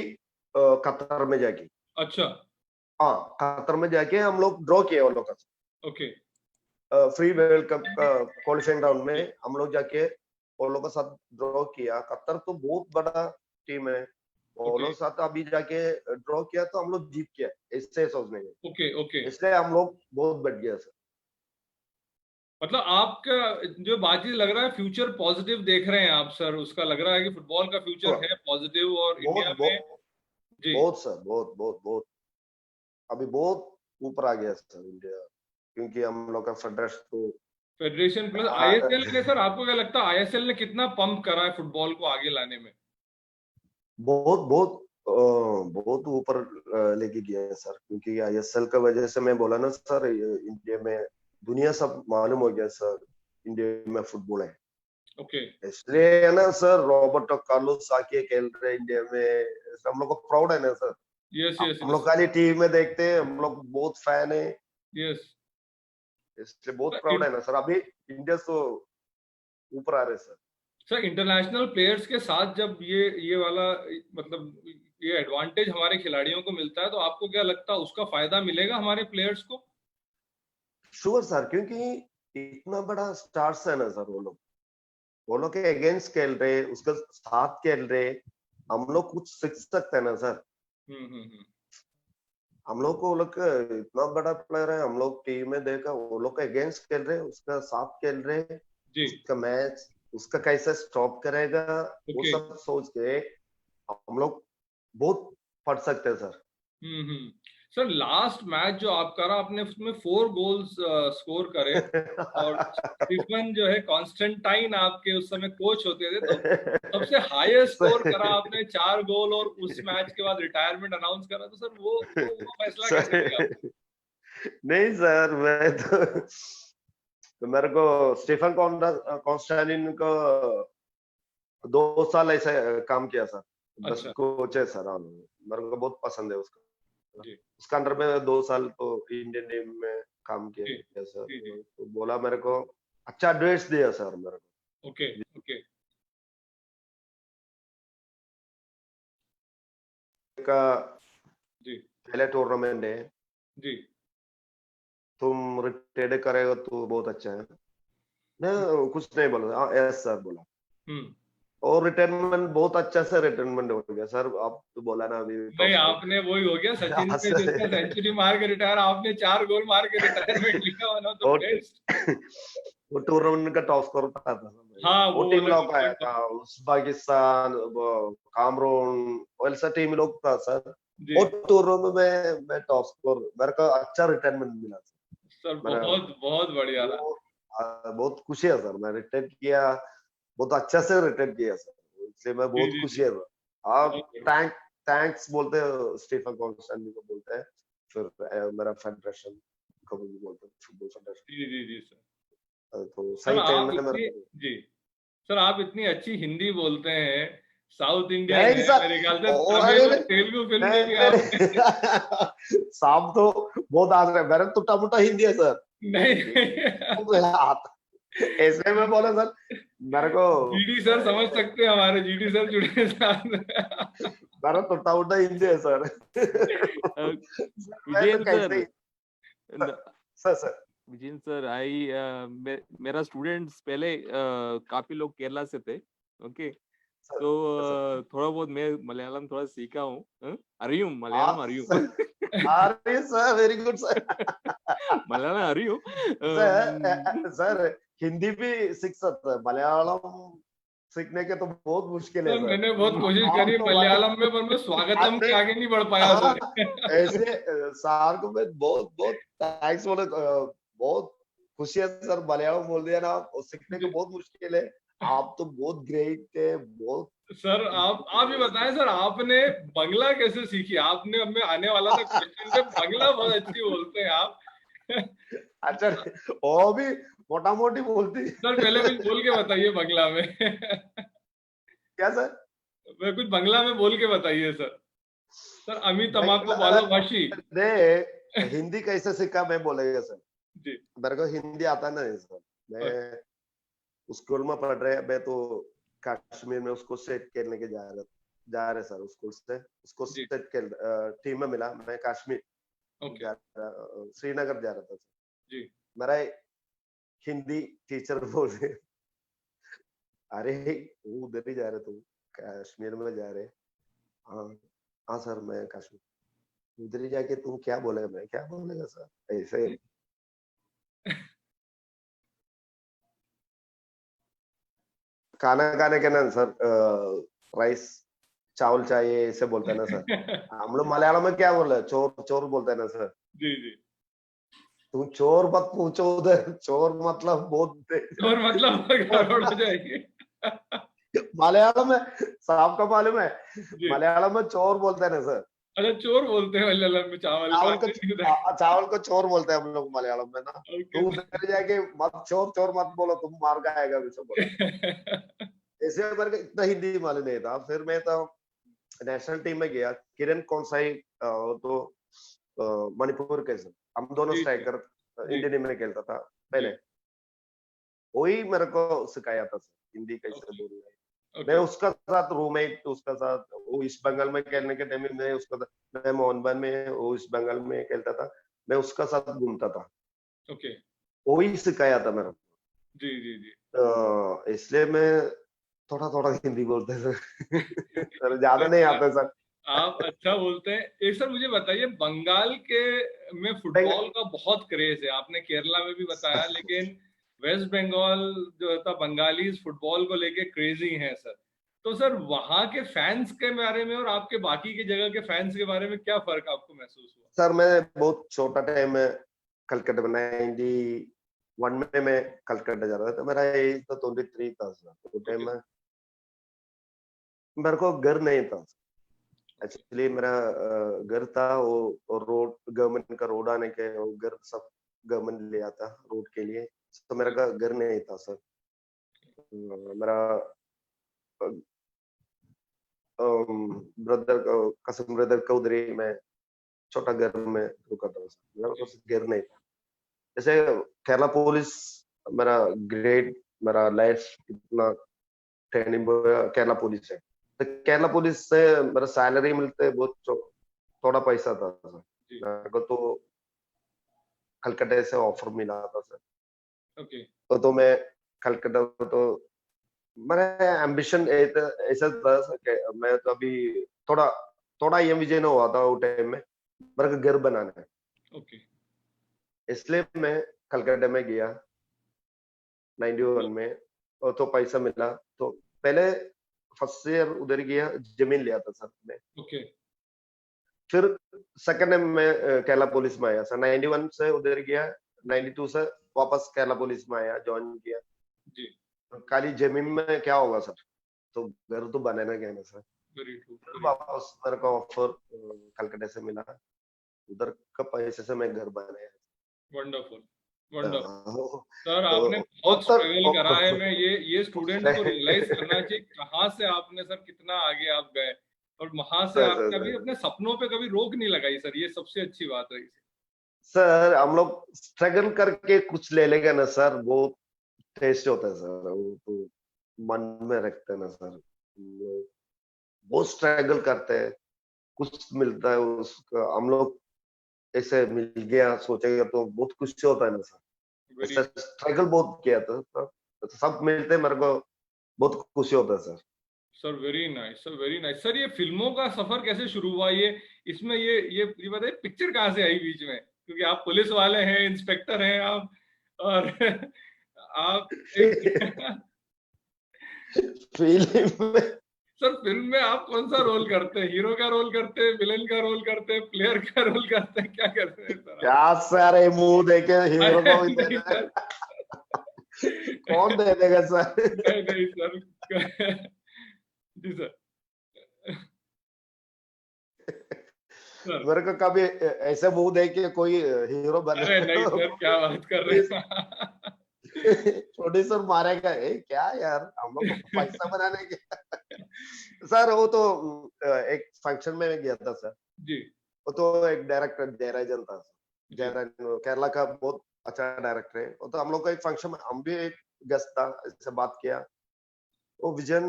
कतर में जाके, अच्छा, हाँ कतर में जाके हम लोग ड्रॉ किए वो लोग, ओके। फ्री वर्ल्ड कप का क्वालिफाइंग राउंड में हम लोग जाके वो लोग के साथ ड्रॉ किया। कतर तो बहुत बड़ा टीम है, वो लोग साथ अभी जाके ड्रॉ किया तो हम लोग जीत किया, इससे सोचने के, ओके ओके, इसलिए हम लोग बहुत बढ़ गया सर। मतलब आपका जो बातचीत लग रहा है फ्यूचर पॉजिटिव देख रहे हैं आप सर, उसका लग रहा है कि फुटबॉल का फ्यूचर है पॉजिटिव और इंडिया बहुत में। बहुत जी, बहुत सर, बहुत बहुत बहुत अभी बहुत ऊपर आ गया सर इंडिया, क्योंकि हम लोग का फेडरेशन तो फेडरेशन प्लस आ- आईएसएल ने, सर आपको क्या लगता है आईएसएल ने कितना पंप करा है फुटबॉल को आगे लाने में? बहुत बहुत बहुत ऊपर लेके गया है सर, क्योंकि आईएसएल का वजह से मैं बोला ना सर, इंडिया में दुनिया सब मालूम हो गया सर, इंडिया में फुटबॉल है। ओके, इसलिए है ना सर, रॉबर्टो कार्लोस आके खेल रहे हैं इंडिया में, हम लोग को प्राउड है ना सर। यस यस हम यस लोग खाली टीवी में देखते हैं, हम लोग बहुत फैन है, यस। इसलिए बहुत प्राउड है ना सर। अभी इंडिया तो ऊपर आ रहे हैं सर। सर इंटरनेशनल प्लेयर्स के साथ जब ये वाला मतलब ये एडवांटेज हमारे खिलाड़ियों को मिलता है, तो आपको क्या लगता है उसका फायदा मिलेगा हमारे प्लेयर्स को? श्योर सर, क्योंकि इतना बड़ा स्टार्स है ना सर, वो लोग के अगेंस्ट खेल रहे, उसके साथ खेल रहे, हम लोग कुछ सीख सकते हैं ना सर। हम्म। हम लोग को वो लोग इतना बड़ा प्लेयर है, हम लोग टीम में देखा, वो लोग के अगेंस्ट खेल रहे, उसका साथ खेल रहे, जी, उसका मैच उसका कैसे स्टॉप करेगा, वो ओके, सब सोच के हम लोग बहुत पढ़ सकते हैं सर। हम्म। सर लास्ट मैच जो आप करा, आपने उसमें 4 गोल्स स्कोर करे, और स्टीफन जो है कॉन्स्टेंटाइन आपके उस समय कोच होते थे, तो सबसे हाईएस्ट स्कोर करा आपने 4 गोल, और उस मैच के बाद रिटायरमेंट अनाउंस करा, तो सर वो फैसला कैसे लिया सर आपने? नहीं सर, मैं तो मेरे को स्टीफन कॉन्स्टेंटाइन को 2 साल ऐसे काम किया सर, बस अच्छा, कोच है सर। हाँ, मेरे को बहुत पसंद है उसका। जी उसका अंडर में 2 साल तो इंडियन टीम में काम जी किया सर, जी, तो बोला मेरे को, अच्छा एडवाइस दिया सर मेरे ओके ओके, का। जी पहले टूर्नामेंट है, जी, तुम रिटायर्ड करेगा तो बहुत अच्छा है। मैं कुछ नहीं बोला, हाँ यस सर बोला, हम्म। और रिटायरमेंट बहुत अच्छा से रिटायरमेंट हो गया सर। आप तो बोला ना अभी नहीं, टॉप आपने वही हो गया सचिन हाँ पे जिसका सर। सेंचुरी मार के रिटायर, आपने 4 गोल मार के रिटायरमेंट लिया, वन ऑफ द वो बेस्ट। वो टूर्नामेंट का टॉप स्कोर था हाँ, वो वो टीम वाला लोग आया टूर्नामेंट। था, उज्बेकिस्तान, वो कामरून, वैसा टीम लोग था सर। जी वो टूर्नामेंट में मैं टॉप स्कोर, मेरे को अच्छा रिटायरमेंट मिला सर, मेरा बहुत बहुत बढ़िया रहा। वो बहुत खुशी है सर, मैं रिटायर किया, बहुत अच्छा से रिटायर किया सर, इसलिए मैं जी बहुत जी खुशी जी, है सर। आप बहुत बढ़िया। थैंक्स बोलते हो स्टीफन कॉन्स्टेंटाइन को बोलते हैं, फिर मेरा फेडरेशन को भी बोलते हैं, फुटबॉल फेडरेशन। जी जी जी सर। तो सर सही टाइम आप में मेरे इतनी, को जी सर आप इतनी अच्छी हिंदी बोलते हैं, साउथ इंडियन नहीं है सर, मेरे ख्याल से, अरे तमिल और तेलुगु फिल्म में भी आपने साहब तो बहुत आज रहे, मेरा टूटा मुटा हिंदी है सर। नहीं ऐसे में बोला सर, मेरे को जीडी सर समझ सकते हैं, हमारे जीडी सर जुड़े हैं साथ में। मेरा टूटा मुटा हिंदी है सर। Uh, मैं तो Vijayan कैसे sir, न- सर विजेन सर, मेरा स्टूडेंट्स पहले काफी लोग केरला से थे। ओके, सर तो सर थोड़ा बहुत मैं मलयालम थोड़ा सीखा हूँ। अरियुम हाँ मलयालम अरियुम सर, अरे sir very good sir. Malayalam अरियुम। सर हिंदी भी सीख सकते हैं, मलयालम सीखने के तो बहुत मुश्किल है सर सर। मैंने बहुत कोशिश आप करी तो मलयालम में, पर मैं स्वागतम आपने के आगे नहीं बढ़ पाया हाँ सर। ऐसे सर को मैं बहुत बहुत थैंक्स बोले, बहुत खुशी है सर, मलयालम बोल दिया ना आप, और सीखने को बहुत मुश्किल है। आप तो बहुत ग्रेट है, बहुत सर आप ये बताएं सर, आपने बंगला कैसे सीखी? आपने, अब मैं आने वाला था क्वेश्चन पे, बंगला बहुत अच्छी बोलते हैं आप। अच्छा, वो भी मोटा मोटी बोलती सर पहले कुछ बोल के बताइए बंगला में। क्या सर? मैं कुछ बंगला में बोल के बताइए सर। सर अमी तमाको बंगला बालो भाषी। ने हिंदी कैसे सीखा मैं बोलेगा सर, जी मेरे को हिंदी आता नहीं सर। मैं स्कूल में पढ़ रहे, मैं तो कश्मीर में उसको सेट खेलने के जा रहे सर, स्कूल से उसको जी, सेट खेल टीम में मिला, मैं कश्मीर ओके, श्रीनगर जा रहा था सर। जी मेरा हिंदी टीचर बोल रहे, अरे वो उधर ही जा रहे तुम, कश्मीर में जा रहे, हाँ हाँ सर, मैं कश्मीर उधर ही जाके तुम क्या बोलेगा, मैं क्या बोलेगा सर ऐसे। खाना खाने के ना सर, राइस चावल चाहिए ऐसे बोलते हैं ना सर। हम लोग मलयालम में क्या बोले, चोर चोर बोलते हैं ना सर। जी जी। तुम चोर मत पूछो उधर, चोर मतलब बहुत और मतलब गड़बड़ हो जाएगी। मलयालम में, साहब का मालूम है, जी। मलयालम में चोर बोलते हैं ना सर। अच्छा, चोर बोलते हैं मलयालम में चावल को, चावल ऐसे नहीं होता है। को चावल को चोर बोलते हैं हम लोग मलयालम में ना। ओके। तो उधर जाके मत चोर चोर मत बोलो, तुम मार खाएगा वैसे बोला। ऐसे मेरे को इतना हिंदी मालूम नहीं था। फिर मैं तो नेशनल टीम में गया, किरण कौनसाई तो मणिपुर के सर, हम दोनों जी जी। स्ट्राइकर जी इंडियन टीम में खेलता था जी। पहले। वही मेरे को सिखाया था सर, हिंदी कैसे ओके बोलना है। मैं ओके। उसका साथ रूममेट, उसका साथ वो ईस्ट बंगाल में खेलने के टाइम में मैं उसका मैं मोहनबाग में, वो ईस्ट बंगाल में खेलता था, मैं उसका साथ घूमता था। ओके। वही सिखाया था मेरे जी जी जी। को। इसलिए मैं थोड़ा थोड़ा हिंदी बोलते हैं सर। सर ज्यादा नहीं सर, आता सर। आप अच्छा बोलते हैं। एक सर मुझे बताइए, बंगाल के में फुटबॉल का बहुत क्रेज है, आपने केरला में भी बताया, लेकिन वेस्ट बंगाल जो था, बंगालीज फुटबॉल को लेके क्रेजी हैं सर। तो सर वहां के फैंस के बारे में और आपके बाकी की जगह के फैंस के बारे में क्या फर्क आपको महसूस हुआ? सर मैं बहुत छोटा टाइम में कलकत्ता में 91 में मैं कलकत्ता जा रहा था, मेरा एज तो 23 था सर। तो टाइम ओके। में मेरे को घर नहीं था एक्चुअली। मेरा घर था वो रोड, गवर्नमेंट का रोड आने के, वो घर सब गवर्नमेंट ले आता रोड के लिए। तो मेरा जी। घर नहीं था सर। मेरा ब्रदर कसम ब्रदर का उधर ही मैं छोटा घर में रुका था सर। मेरा जी। पास घर नहीं था। जैसे केरला पुलिस मेरा ग्रेड, मेरा लाइफ इतना ट्रेनिंग केरला पुलिस है। तो केरला पुलिस से मेरा सैलरी मिलते बहुत थोड़ा पैसा था सर। जी। मेरे को तो कलकत्ता से ऑफर मिला था सर। ओके। तो मैं कलकत्ता तो मेरा एम्बिशन ऐसा था सर कि मैं तो अभी थोड़ा थोड़ा ये विजय हुआ था वो टाइम में, मेरे को घर बनाना है। ओके। इसलिए मैं कलकत्ता में गया 91 में। और तो पैसा मिला तो पहले फर्स्ट ईयर उधर गया, जमीन लिया था सर मैं। ओके। फिर सेकंड टाइम मैं केरला पुलिस में आया सर। 91 से उधर गया, 92 से वापस केरला पुलिस में आया, ज्वाइन किया। जी। खाली जमीन में क्या होगा सर, तो घर तो बनाना क्या ना सर। वेरी ट्रू, फिर वेरी वापस मेरे को ऑफर कलकत्ता से मिला, उधर का पैसे से मैं घर बनाया। Wonderful, wonderful. तो, सर तो आपने बहुत स्ट्रगल करा है। मैं ये स्टूडेंट्स को रियलाइज करना चाहिए कहाँ से आपने सर कितना आगे आप गए, और वहां से सर आपने अभी अपने सपनों पे कभी रोक नहीं लगाई सर, ये सबसे अच्छी बात रही। सर हम लोग स्ट्रगल करके कुछ ले लेगा ना सर, वो टेस्ट होता है सर, वो तो मन में रखते हैं ना सर। बहुत स्ट्रगल करते हैं, कुछ मिलता है उसका, हम लोग ऐसे मिल गया सोचेगा तो बहुत खुशी होता है ना सर। वेरी ऐसा स्ट्रगल बहुत किया था तो सब मिलते हैं, मेरे को बहुत खुशी होता है sir. Sir, very nice sir, very nice sir. ये फिल्मों का सफर कैसे शुरू हुआ? ये इसमें ये बताइए, पिक्चर कहाँ से आई बीच में? क्योंकि आप पुलिस वाले हैं, इंस्पेक्टर हैं आप, और आप एक फिल्म में सर फिल्म में आप कौन सा रोल करते हैं? हीरो का रोल करते हैं, विलेन का रोल करते हैं, प्लेयर का रोल करते हैं, क्या करते हैं सर आप? क्या सारे मुंह देके हीरो अरे को भी नहीं देना सर। है। कौन दे देगा सर। नहीं नहीं सर। जी सर। सर, मेरे को कभी ऐसे मुंह देख के कोई हीरो बने अरे नहीं सर, क्या बात कर रहे हैं? प्रोड्यूसर मारेगा, क्या यार हम लोग को पैसा बनाने के। सर वो तो एक फंक्शन में मैं गया था सर। जी वो तो एक डायरेक्टर जयराजन था। जी। जयराजन केरला का बहुत अच्छा डायरेक्टर है। वो तो हम लोग का एक फंक्शन में, हम भी एक गेस्ट था, इससे बात किया। वो विजन,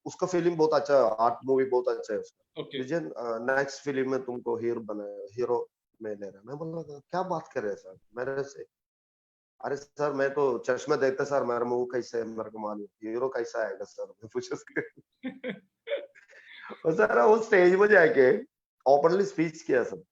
उसका फिल्म बहुत अच्छा, आर्ट मूवी बहुत अच्छा है उसका। ओके। विजन नेक्स्ट फिल्म में तुमको हीरो में ले रहा है। मैं बोला क्या बात कर रहे हैं सर मेरे से। अरे सर मैं तो चश्मे देखते सर, मेरा मुंह कैसे है मेरे को मालूम, हीरो कैसा आएगा सर, मैं पूछा और सर वो स्टेज में जाके ओपनली स्पीच किया सर,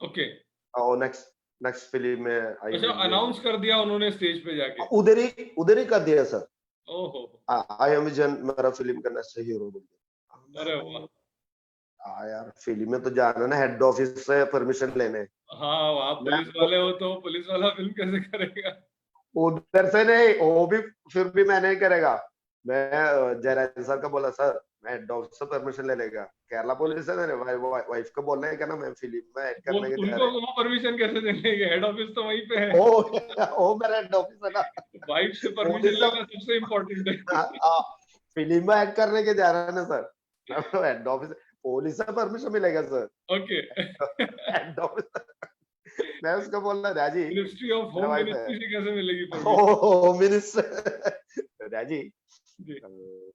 ओके, और नेक्स्ट फिल्म में आई अच्छा अनाउंस कर दिया उन्होंने स्टेज पे जाके। उधर ही कर दिया सर, ओहो, आई एम विजन मेरा फिल्म का नेक्स्ट हीरो बोल के। अरे वाह, हाँ यार, फिल्म में तो जाना ना हेड ऑफिस से परमिशन लेने। हाँ आप पुलिस वाले हो तो पुलिस वाला फिल्म कैसे करेगा? उधर से नहीं, वो भी फिर भी मैं नहीं करेगा। मैं जयराज सर का बोला, सर मैं हेड ऑफिस से परमिशन ले लेगा। केरला पुलिस है, मेरे वाइफ को बोलना है क्या ना, मैं फिल्म में ऐड वो करने के जा उनको रहे वो परमिशन कैसे देंगे? हेड ऑफिस तो वहीं पे है। ओ मेरा हेड ऑफिस है ना। वाइफ से परमिशन लेना सबसे इम्पोर्टेंट है। फिल्म में ऐड करने के जा रहे हैं ना सर, हेड ऑफिस पुलिस से परमिशन मिलेगा सर। ओके, हेड ऑफिस मैं उसको बोल रहा, राजी मिनिस्ट्री ऑफ मेरा होम वाइफ है, मिनिस्ट्री से कैसे मिलेगी परमिशन? होम मिनिस्टर राजी, जी,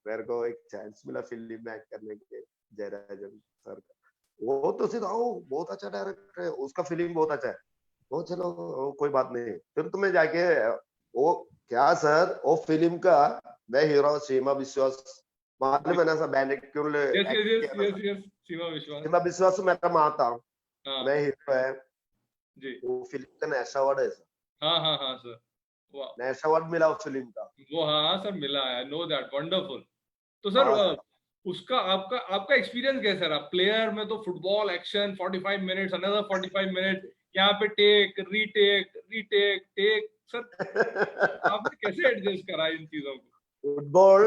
मेरे को एक चांस मिला फिल्म में एक्ट करने के जयराजन सर का। वो तो सीधा बहुत अच्छा डायरेक्टर है, उसका फिल्म बहुत अच्छा है। वो चलो कोई बात नहीं। फिर तुम्हें जाके वो क्या सर, वो फिल्म का मैं हीरो सीमा विश्वास, मालूम है ना सर, बैंडिट क्यों यस एक्ट यस किया यस था यस सर। यस, सीमा विश्वास। सीमा विश्वास मेरा माँ था, हाँ मैं हीरो है। जी, वो फिल्म का नेशनल अवार्ड है सर, हाँ हाँ हाँ सर, वाह, नेशनल अवार्ड मिला उस फिल्म का। वो हाँ हाँ सर मिला है, नो दैट, वंडरफुल। तो सर हाँ सर, उसका आपका आपका एक्सपीरियंस कैसा रहा? प्लेयर में तो football action 45 minutes, another 45 minutes, यहाँ पे take retake retake take, sir आपने कैसे एडजस्ट करा इन चीजों को? फुटबॉल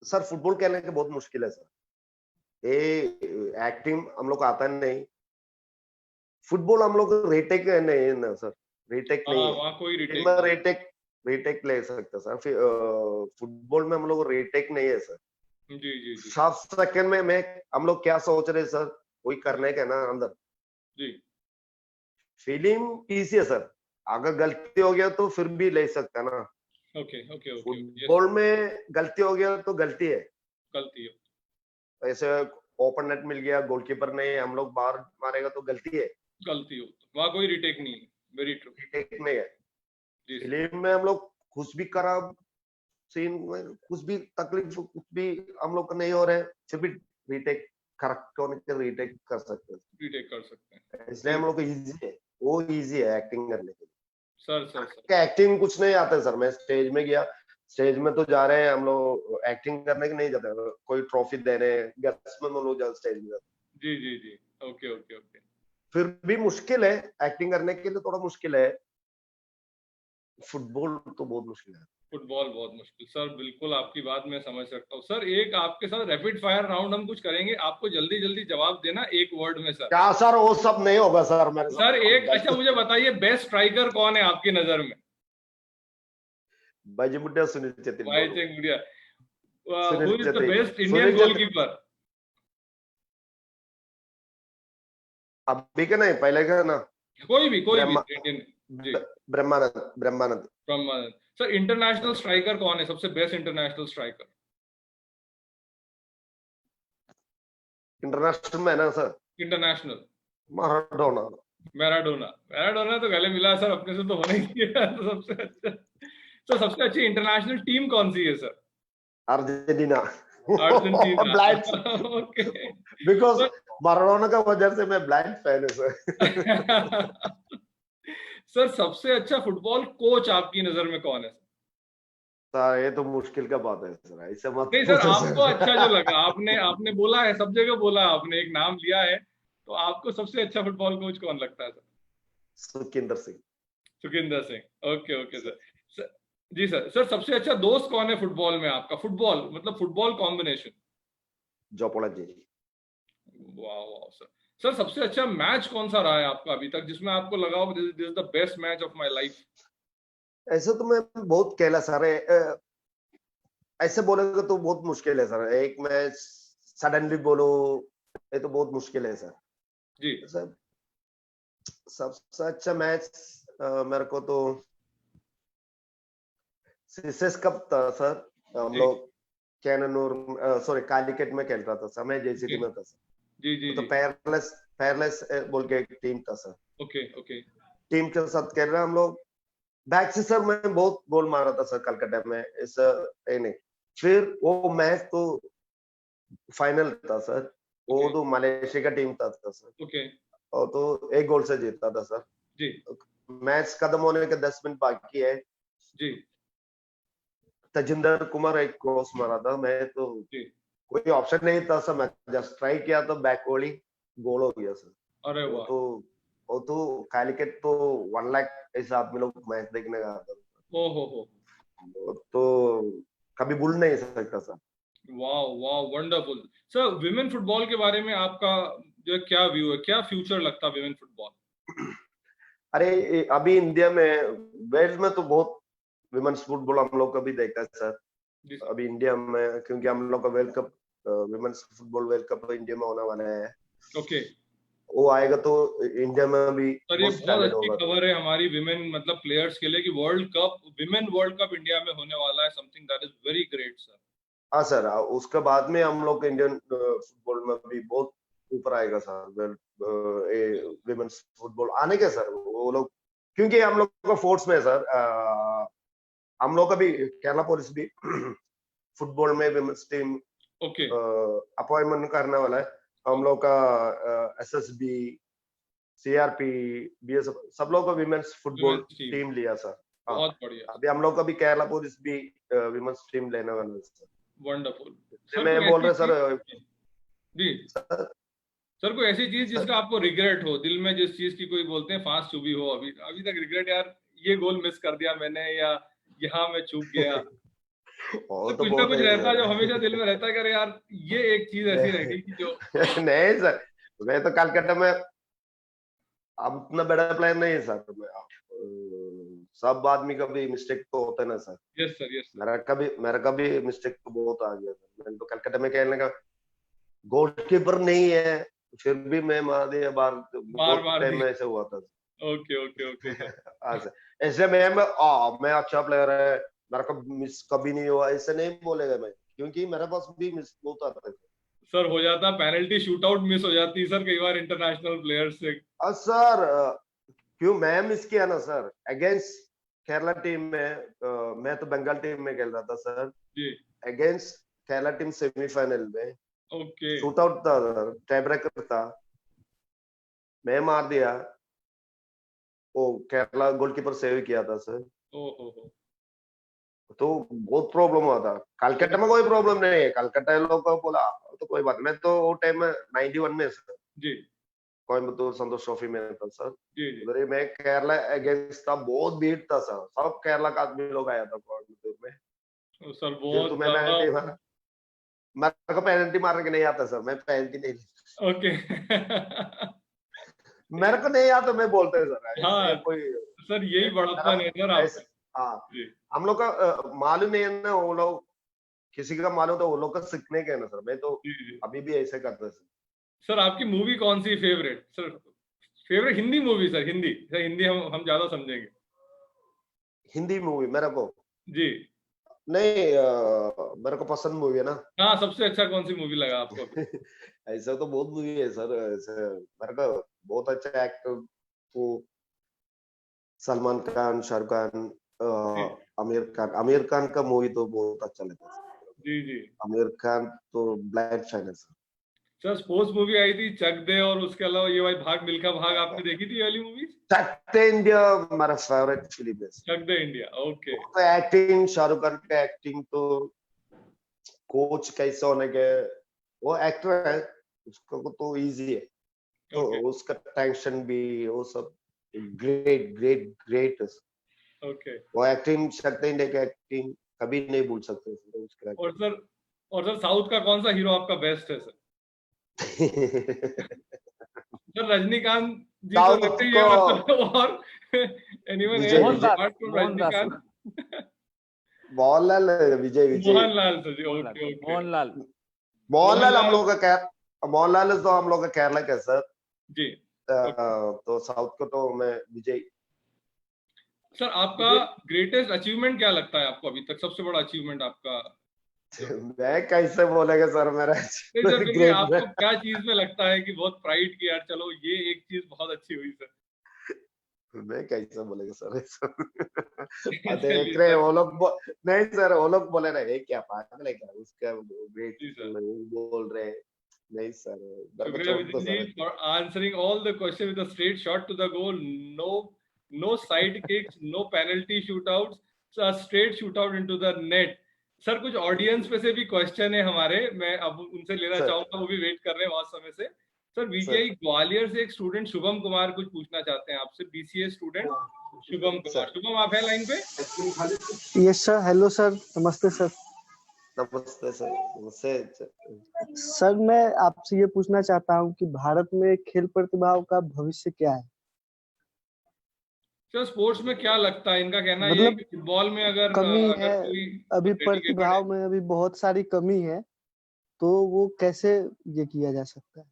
सर, फुटबॉल खेलने के बहुत मुश्किल है सर। ये एक्टिंग हम लोग को आता नहीं। फुटबॉल हम लोग रीटेक नहीं है ना सर, रीटेक हाँ नहीं है। वहाँ कोई रिटेक फिल्म नहीं। रीटेक रीटेक ले सकते सर, फिर फुटबॉल में हम लोग रीटेक नहीं है सर। जी जी जी 7 सेकंड में मैं हम लोग क्या सोच रहे सर, वही करने का ना अंदर। जी, फिल्म इजी है सर, अगर गलती हो गया तो फिर भी ले सकता है ना। Okay okay okay, yes, football में गलती हो गया तो गलती है। गलती है, ऐसे ओपन नेट मिल गया, गोलकीपर नहीं, हम लोग बाहर मारेगा तो गलती है, गलती हो, वहाँ कोई रिटेक नहीं है, वेरी ट्रू। रीटेक नहीं है। जी सर, फिल्म में हम लोग कुछ भी खराब सीन में, कुछ भी तकलीफ, कुछ भी हम लोग को नहीं हो रहे, फिर भी रीटेक करेक्ट होने के रीटेक कर सकते रिटेक कर सकते हैं। हैं। इसलिए हम लोग को इजी है, वो इजी है एक्टिंग करने के लिए। सर सर सर, एक्टिंग कुछ नहीं आता सर, मैं स्टेज में गया, स्टेज में तो जा रहे हैं हम लोग, एक्टिंग करने के नहीं जाते, कोई ट्रॉफी देने गर्ल्स में हम लोग जाते स्टेज में जाते। जी जी जी, ओके ओके ओके, फिर भी मुश्किल है, एक्टिंग करने के लिए थोड़ा मुश्किल है। फुटबॉल तो बहुत मुश्किल है। फुटबॉल बहुत मुश्किल सर, बिल्कुल आपकी बात मैं समझ सकता हूँ। सर एक आपके साथ रैपिड फायर राउंड हम कुछ करेंगे, आपको जल्दी जल्दी जवाब देना एक वर्ड में सर। क्या सर, वो सब नहीं होगा सर मेरे सर एक, साथ। अच्छा मुझे बताइए बेस्ट स्ट्राइकर कौन है आपकी नजर में? भाई मुड्डा सुनील छेत्री भाई बोलो। Check media, Sunil who is the Chhetri, best Indian Sunil Chhetri goalkeeper? अभी का नहीं, पहले का ना, कोई भी ब्रह्मा इंडियन। जी, Brahmanand Brahmanand. Brahmanand. Sir international striker कौन है, सबसे बेस्ट इंटरनेशनल स्ट्राइकर? इंटरनेशनल में है ना sir, international Maradona. Maradona. Maradona तो गले मिला सर, अपने से तो होना ही है तो सबसे अच्छा। सर सबसे अच्छी इंटरनेशनल टीम कौन सी है sir? Argentina. Argentina. Blind, okay because Maradona का वजह से मैं ब्लाइंड फैन हूँ सर। सर सबसे अच्छा फुटबॉल कोच आपकी नजर में कौन है? सर ये तो मुश्किल का बात है सर, ऐसे मत नहीं सर, पूछो आपको अच्छा जो सर। लगा, आपने आपने बोला है, सब जगह बोला, आपने एक नाम लिया है, तो आपको सबसे अच्छा फुटबॉल कोच कौन लगता है sir? Sukhinder Singh. Sukhinder Singh, okay okay sir. जी सर, सर सबसे अच्छा दोस्त कौन है फुटबॉल में आपका? फुटबॉल मतलब फुटबॉल कॉम्बिनेशन। जोपोला जी। वाह वाह सर। सर सबसे अच्छा मैच कौन सा रहा है आपका अभी तक, जिसमें आपको लगा हो this is the best match of my life? ऐसे तो मैं बहुत खेला सर, ऐसे बोलेगा तो बहुत मुश्किल है सर, एक मैच सडनली बोलो, ये तो बहुत मुश्किल है सर। जी सर सबसे अच्छा मैच मेरे को तो सीसेस कप था सर, हम जी लोग कैननूर, सॉरी कालीकट में खेल रहा था सर, मैं जेसीटी जी में था सर। जी जी तो जी, पेयरलेस पेयरलेस बोल के एक टीम था सर, ओके ओके, टीम के साथ खेल रहे हम लोग। बैक से सर मैं बहुत गोल मारा था सर कलकत्ता में, इस नहीं, फिर वो मैच तो फाइनल था सर, वो Okay. तो मलेशिया का टीम था सर, ओके और तो 1 गोल से जीता था सर। जी मैच खत्म होने के 10 मिनट बाकी है, जी तजिंदर कुमार एक क्रॉस मारा था, मैं तो जी। कोई ऑप्शन नहीं था सर, मैं जस्ट ट्राई किया तो बैक गोली गोल हो गया सर। अरे वो वाह। तो वो तो कैलिकट तो 1 लाख ऐसे आदमी लोग मैच देखने का आता था, ओ हो। वो तो कभी भूल नहीं सकता सर। वाह वाह वंडरफुल। सर विमेन फुटबॉल के बारे में आपका जो है क्या व्यू है, क्या फ्यूचर लगता है विमेन फुटबॉल? अरे अभी इंडिया में, वेल्स में तो बहुत विमेन्स फुटबॉल हम लोग कभी देखा है सर। जी सर। अभी इंडिया में क्योंकि हम लोग का world cup, women's football world cup India में होने वाला है, ओके वो आएगा तो इंडिया में भी सर, ये बहुत बहुत स्टैंडर्ड अच्छी होगा सर। खबर है हमारी विमेन मतलब प्लेयर्स के लिए कि world cup, women world cup India में होने वाला है। Something that is very great sir. हाँ सर, उसके बाद में हम लोग इंडियन फुटबॉल में भी बहुत ऊपर आएगा सर, विमेन्स फुटबॉल आने के सर, वो लोग क्योंकि हम लोग का फोर्स में है सर, हम लोग का भी केरला पुलिस भी फुटबॉल में विमेन्स टीम ओके अपॉइंटमेंट करने वाला है। हम लोग का एसएसबी, सीआरपी, बीएसएफ सब लोग का women's football women's team, team लिया सर। हाँ, बहुत बढ़िया। अभी हम लोग का भी केरला पुलिस भी विमेन्स टीम लेने वाला है सर। वंडरफुल। इसलिए सर मैं कोई बोल ऐसी रहा सर, चीज जी सर, सर, कोई ऐसी चीज सर जिसका आपको रिग्रेट हो, दिल में जिस चीज की कोई बोलते हैं फांस चुभी हो, अभी अभी तक रिग्रेट, यार ये गोल मिस कर दिया मैंने, या यहाँ मैं चूक गया। वो तो तो कुछ ना बहुत कुछ है रहता है जो हमेशा दिल सर। में रहता है कि अरे यार ये एक चीज ऐसी रह गई कि जो नहीं सर, मैं तो कलकत्ता में अब उतना बड़ा प्लेयर नहीं है सर, सब आदमी का भी मिस्टेक तो होता है ना sir. Yes sir yes sir. मेरा कभी मिस्टेक तो बहुत आ गया सर। मैंने तो कलकत्ता में खेलने का, गोलकीपर नहीं है फिर भी मैं मार दिया बार, बार बहुत बार टाइम दी। में ऐसे हुआ था। Okay okay okay sir. हाँ सर, ऐसे मैं अच्छा प्लेयर है, मेरा को मिस कभी नहीं हुआ ऐसे नहीं बोलेगा मैं, क्योंकि मेरे पास भी मिस बहुत आता है। सर हो जाता, पेनल्टी शूटआउट मिस हो जाती है सर कई बार इंटरनेशनल प्लेयर्स से। सर क्यों मैं मिस किया ना सर, अगेंस्ट केरला टीम में, मैं तो बंगाल टीम में खेल रहा था सर, जी अगेंस्ट केरला टीम सेमीफाइनल में ओके। शूट आउट था सर, टाई ब्रेकर था, मैं मार दिया, वो केरला गोलकीपर सेव किया था सर। ओ हो। तो बहुत प्रॉब्लम हुआ था। कलकत्ता में कोई प्रॉब्लम नहीं है, कलकत्ता लोग को बोला तो कोई बात नहीं। मैं तो वो टाइम में 91 में सर, जी कोयम्बतूर संतोष ट्रॉफी में था सर। जी जी। उधर ही मैं केरला अगेंस्ट था, बहुत भीड़ था सर, सब केरला का आदमी लोग आया था कोयम्बतूर में। तो सर फिर बहुत तुम्हें ज्यादा। पेनल्टी मारा, मेरे को पेनल्टी मारने के नहीं आता सर, मैं पेनल्टी नहीं ओके मेरे को नहीं आता, मैं बोलते हैं सर हाँ ऐसे कोई सर, यही मेरा बड़प्पन है सर आप ऐसे। हाँ, जी हम लोग का मालूम नहीं है ना, वो लोग किसी का मालूम तो वो लोग का सीखने के है ना सर, मैं तो जी जी। अभी भी ऐसे करता सर। सर आपकी मूवी कौन सी favourite sir? Favourite Hindi movie sir, Hindi sir, Hindi हम ज्यादा समझेंगे। हिंदी मूवी मेरे को जी नहीं, मेरे को पसंद मूवी है ना। हाँ, सबसे अच्छा कौन सी मूवी लगा आपको अभी? ऐसा तो बहुत मूवी है सर, ऐसे मेरे को बहुत अच्छा एक्टर तो सलमान खान, शाहरुख खान, जी आमिर खान का मूवी तो बहुत अच्छा लगता है सर। जी जी। आमिर खान तो ब्लाइंड फैन है सर। सर स्पोर्ट्स मूवी आई थी चक दे, और उसके अलावा ये भाई भाग मिल्खा भाग, आपने देखी थी ये वाली मूवी? चकते इंडिया मेरा फेवरेट फिल्म है सर। चक दे इंडिया, ओके। तो एक्टिंग, शाहरुख खान का एक्टिंग तो कोच कैसे होने के, वो एक्टर है, उसको तो इजी है, तो ओके उसका टेंशन भी वो सब ग्रेट ग्रेट ग्रेट है सर। ओके। वो एक्टिंग, शक्ति इंडिया की एक्टिंग कभी नहीं भूल सकते सर, उसका और सर, और सर साउथ का कौन सा हीरो आपका बेस्ट है सर? सर रजनीकांत जी तो साउथ लगते ही को है मतलब, और anyone Vijay else Vijay apart from Mohandas Rajinikanth? Mohanlal, Vijay Vijay Mohanlal sir ji, Mohanlal okay okay. Mohanlal Mohanlal हम मोहनलाल लोग का मोहनलाल तो हम लोग का केरला का सर। जी। तो साउथ को तो मैं विजय। सर आपका ग्रेटेस्ट अचीवमेंट क्या लगता है आपको अभी तक, सबसे बड़ा अचीवमेंट आपका? मैं कैसे बोलेगा सर, मेरा नहीं सर, फिर भी ग्रेट आपको क्या चीज में लगता है कि बहुत प्राइड की, यार चलो ये एक चीज बहुत अच्छी हुई सर? मैं कैसे बोलेगा सर ऐसा? देख रहे वो लोग नहीं सर, वो लोग बोले रहे ये क्या पागल है क्या, उसका वेट जी सर। बोल रहे नहीं सर, मेरे को Shukriya छोड़ दो Vijay ji sir. for answering all the questions with a straight shot to the goal. No side kicks, no penalty shootouts, a straight shootout into the net. Sir कुछ audience पे से भी question है हमारे, मैं अब उनसे लेना सर चाहूंगा, वो भी वेट कर रहे हैं बहुत समय से। सर सर वीजीआई ग्वालियर से एक स्टूडेंट शुभम कुमार कुछ पूछना चाहते हैं आपसे, BCA student Shubham Kumar. Sir Shubham आप हैं लाइन पे? यस सर, हेलो सर, नमस्ते सर। नमस्ते सर। नमस्ते सर मैं आपसे ये पूछना चाहता हूँ कि भारत में खेल प्रतिभाओं का भविष्य क्या है? सर स्पोर्ट्स में क्या लगता है, इनका कहना ये है मतलब कि फुटबॉल में अगर कमी अगर है, कोई अभी डेडिकेटेड है। प्रतिभाओं में अभी बहुत सारी कमी है, तो वो कैसे ये किया जा सकता है?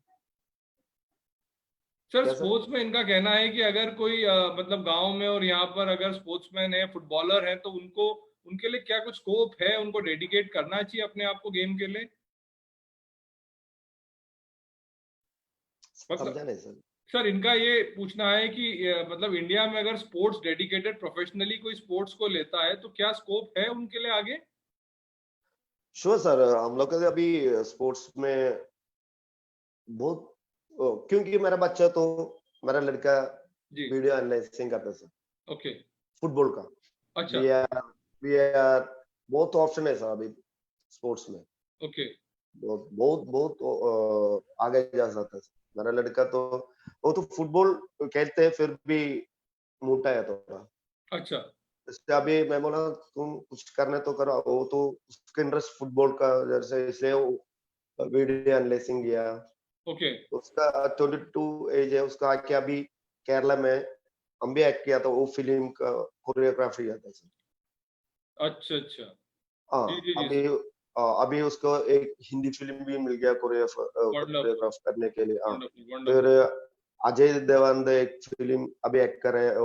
सर क्या सर? स्पोर्ट्स में इनका कहना है कि अगर कोई मतलब गांव में और यहाँ पर अगर स्पोर्ट्समैन है, फुटबॉलर है, तो उनको उनके लिए क्या कुछ स्कोप है, उनको डेडिकेट करना चाहिए अपने आप को गेम के लिए? मतलब समझा नहीं सर। सर इनका ये पूछना है कि मतलब इंडिया में अगर स्पोर्ट्स डेडिकेटेड प्रोफेशनली कोई स्पोर्ट्स को लेता है तो क्या स्कोप है उनके लिए आगे? श्योर सर, हम लोग का अभी स्पोर्ट्स में बहुत क्योंकि मेरा बच्चा तो मेरा लड़का जी वीडियो एनालिसिस करता है सर, ओके फुटबॉल का। अच्छा वीआर बहुत ऑप्शन है सर अभी स्पोर्ट्स में, ओके बहुत बहुत बहुत आगे जा सकता है सर। मेरा लड़का तो वो तो फुटबॉल खेलते हैं फिर भी मोटा है थोड़ा, अच्छा इससे अभी मैं बोला तुम कुछ करने तो करो, वो तो उसका इंटरेस्ट फुटबॉल का जैसे, इसलिए वो वीडियो एनालिसिस किया। ओके उसका 22 एज है उसका, आके अभी केरला में हम भी एक्ट किया था, वो फिल्म का कोरियोग्राफी आता है सर। अच्छा अच्छा हाँ जी जी जी अभी सर अभी उसको एक हिंदी फिल्म भी मिल गया वंडरफुल कोरियोग्राफ करने के लिए। हाँ वंडरफुल फिर वंडरफुल अजय देवगन एक फिल्म अभी एक्ट कर रहे हैं,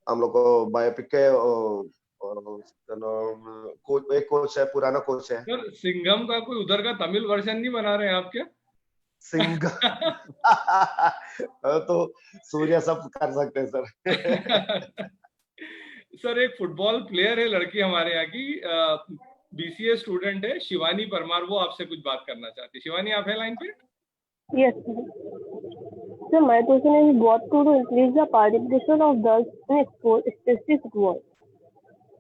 हम लोग को बायोपिक है, और उसका नाम एक कोच है, पुराना कोच है सर सिंघम का कोई उधर का तमिल वर्जन नहीं बना रहे हैं आप क्या? सिंह। तो सूर्या सब कर सकते हैं सर। सर एक फुटबॉल प्लेयर है लड़की हमारे यहाँ की, बीसीए स्टूडेंट है, शिवानी परमार, वो आपसे कुछ बात करना चाहती है। शिवानी आप है लाइन पे? Yes, sir. So my question is, what to do increase the participation of girls in sport, especially football?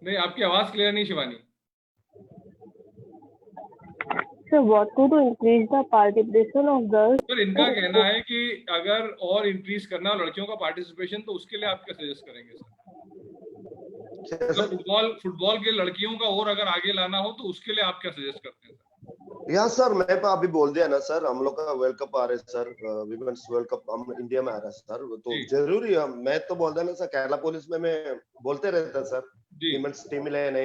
नहीं आपकी आवाज क्लियर नहीं Shivani. So what to do increase the participation of girls? Sir इनका कहना है कि अगर और इंक्रीज करना लड़कियों का पार्टिसिपेशन, तो उसके लिए आप क्या सजेस्ट करेंगे सर? सर फुटबॉल के लड़कियों का और अगर आगे लाना हो तो उसके लिए आप क्या सजेस्ट करते हैं सर? या सर मैं तो अभी बोल दिया ना सर, हम लोग का वर्ल्ड कप आ रहा है सर, विमेंस वर्ल्ड कप हम इंडिया में आ रहा है सर, तो जी। जरूरी है। मैं तो बोल देना सर, केरला पुलिस में मैं बोलते रहता सर, जी विमेंस टीम लेने,